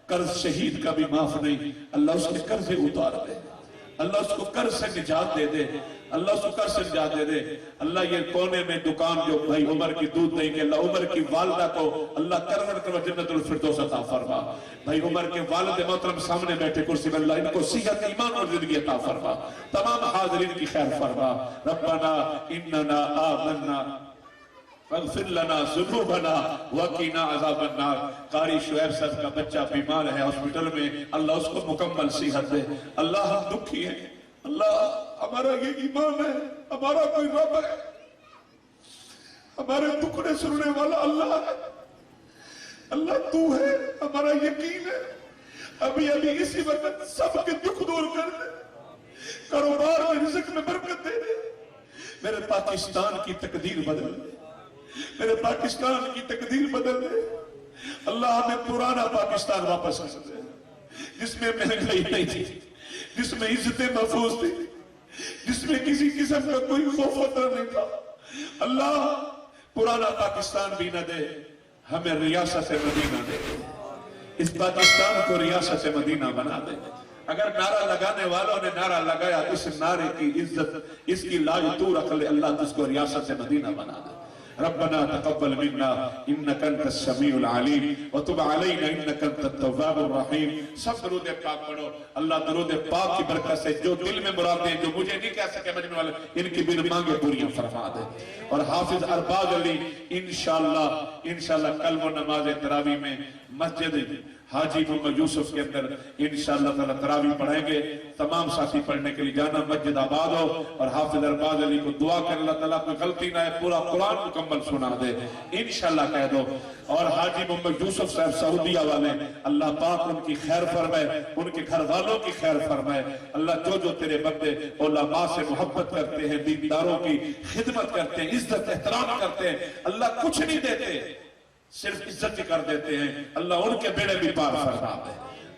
قرض شہید کا بھی معاف نہیں، اللہ اس کے قرض اتار دے، اللہ اس کو قرض سے نجات دے دے، اللہ اس کو قرض سے نجات دے دے، اللہ یہ کونے میں دکان جو بھائی عمر کی دودھ دیں گے، اللہ عمر کی والدہ کو اللہ کروڑ کروڑ جنت الفردوس عطا فرما، بھائی عمر کے والد محترم سامنے بیٹھے کرسی میں، اللہ ان کو صحت ایمان اور زندگی عطا فرما، تمام حاضرین کی خیر فرما۔ ربنا اننا آمنا فاغفر لنا ذنوبنا وقنا عذاب النار۔ قاری شعیب صاحب کا بچہ بیمار ہے ہاسپٹل میں، اللہ اس کو مکمل صحت دے، اللہ ہم دکھی ہیں، اللہ ہمارا یہ ایمان ہے، ہمارا کوئی رب ہے، ہمارے دکھڑے سننے والا اللہ ہے، اللہ تو ہے، ہمارا یقین ہے، ابھی اسی وقت سب کے دکھ دور کر دے، کاروبار میں رزق میں برکت دے دے، میرے پاکستان کی تقدیر بدل دے، میرے پاکستان کی تقدیر بدل دے، اللہ ہمیں پرانا پاکستان واپس کر دے، جس میں مہنگائی نہیں تھی، جس میں عزتیں محفوظ تھی، جس میں کسی قسم کا کوئی خوف خطرہ نہیں تھا، اللہ پرانا پاکستان بھی نہ دے، ہمیں ریاست مدینہ دے، اس پاکستان کو ریاست مدینہ بنا دے۔ اگر نعرہ لگانے والوں نے نعرہ لگایا، اس نعرے کی عزت، اس کی لاج تو رکھ لے، اللہ تجھ کو ریاست مدینہ بنا دے۔ ربنا تقبل منا انك انت السميع العليم وتب علينا انك انت التواب الرحيم۔ سب درود پاک پڑھو، اللہ درود پاک کی برکت سے جو دل میں مرادیں جو مجھے نہیں کہہ سکے مجمع والے، ان کی بھی مانگیں پوریاں فرما دے۔ اور حافظ ارباز علی انشاءاللہ کل وہ نماز تراویح میں مسجد حاجی محمد یوسف کے اندر انشاءاللہ تعالیٰ تراویح پڑھیں گے، تمام ساتھی پڑھنے کے لیے جانا، مسجد آباد ہو، اور حافظ ارباز علی کو دعا کر اللہ تعالیٰ کوئی غلطی نہ ہے، پورا قرآن مکمل سنا دے انشاءاللہ کہہ دو۔ اور حاجی محمد یوسف صاحب سعودیہ والے، اللہ پاک ان کی خیر فرمائے، ان کے گھر والوں کی خیر فرمائے، اللہ جو تیرے بندے علماء سے محبت کرتے ہیں، دینداروں کی خدمت کرتے ہیں، عزت احترام کرتے ہیں، اللہ کچھ نہیں دیتے، صرف عزت کر دیتے ہیں، اللہ ان کے بیڑے بھی پار فرما دے،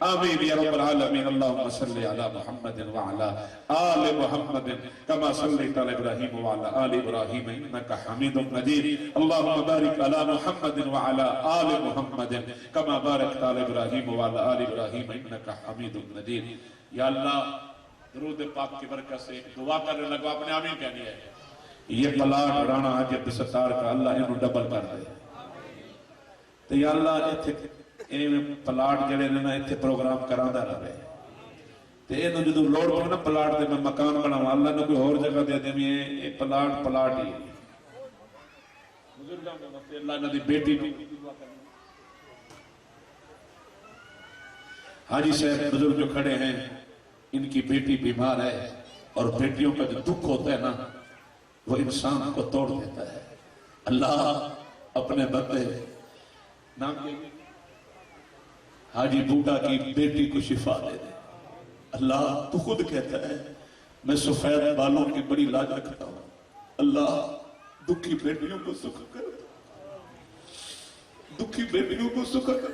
آمین یا رب العالمین۔ اللہم صلی علی محمد وعلا آل محمد کما صلیت علی ابراہیم وعلا آل ابراہیم انکا حمید مجید۔ اللہم بارک علی محمد وعلا آل محمد کما بارکت علی ابراہیم وعلا آل ابراہیم انکا حمید مجید۔ یا اللہ درود پاک کی برکت سے دعا کرنے لگو، آپ نے آمین کہنی ہے۔ یہ پلاٹ رانا عجب ستار کا اللہ انہوں ڈبل کر دے، تو یا اللہ پلاٹ جڑے نے اتنے پروگرام کرانا رہے، تے اینو جدوں لوڑ پو نا پلاٹ تے میں مکان بناواں اللہ نے کوئی اور جگہ دے دے یہ پلاٹ ہی بزرگاں دے واسطے اللہ انہاں دی بیٹی نوں حاجی صاحب بزرگ جو کھڑے ہیں ان کی بیٹی بیمار ہے اور بیٹیوں کا جو دکھ ہوتا ہے نا وہ انسان کو توڑ دیتا ہے اللہ اپنے بندے نام کے حاجی بوٹا کی بیٹی کو شفا دے دے اللہ تو خود کہتا ہے میں سفید بالوں کی بڑی لاج رکھتا ہوں اللہ دکھی بیٹیوں کو سکھ کر دکھی بیٹیوں کو سکھ کر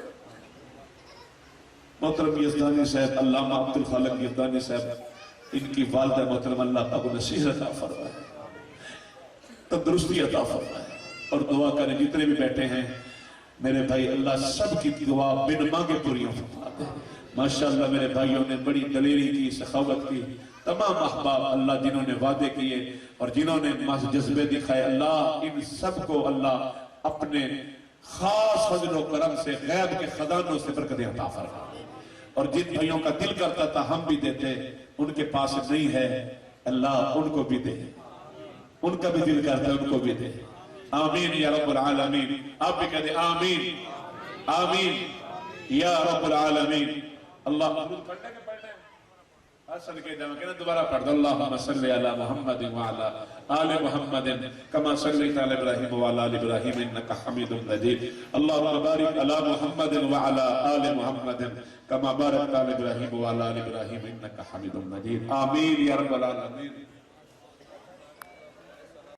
محترم یزدانی صاحب علامہ عبد الخالق یزدانی صاحب ان کی والدہ محترم اللہ پاک انہیں صحت عطا فرمائے تندرستی عطا فرمائے اور دعا کریں جتنے بھی بیٹھے ہیں میرے بھائی اللہ سب کی دعا بن مانگے پوریاں فرما دے ماشاءاللہ میرے بھائیوں نے بڑی دلیری کی سخاوت کی تمام احباب اللہ جنہوں نے وعدے کیے اور جنہوں نے جذبے دکھائے اللہ ان سب کو اللہ اپنے خاص فضل و کرم سے غیب کے خزانوں سے برکتیں عطا فرما دے اور جن بھائیوں کا دل کرتا تھا ہم بھی دیتے ان کے پاس نہیں ہے اللہ ان کو بھی دے ان کا بھی دل کرتا ہے ان کو بھی دے آمین یا رب العالمین آپ بھی کہتے آمین آمین یا رب العالمین اللہ پڑھنے کے پڑھنے حسن کے جمع کہنا دوبارہ پڑھ دو اللہم صلی علی محمد وعلا آل محمد کما صلیت علی ابراہیم وعلا آل ابراہیم انکا حمید مجید اللہم بارک علی محمد وعلا آل محمد کما بارکت علی ابراہیم وعلا آل ابراہیم انکا حمید مجید آمین یا رب العالمین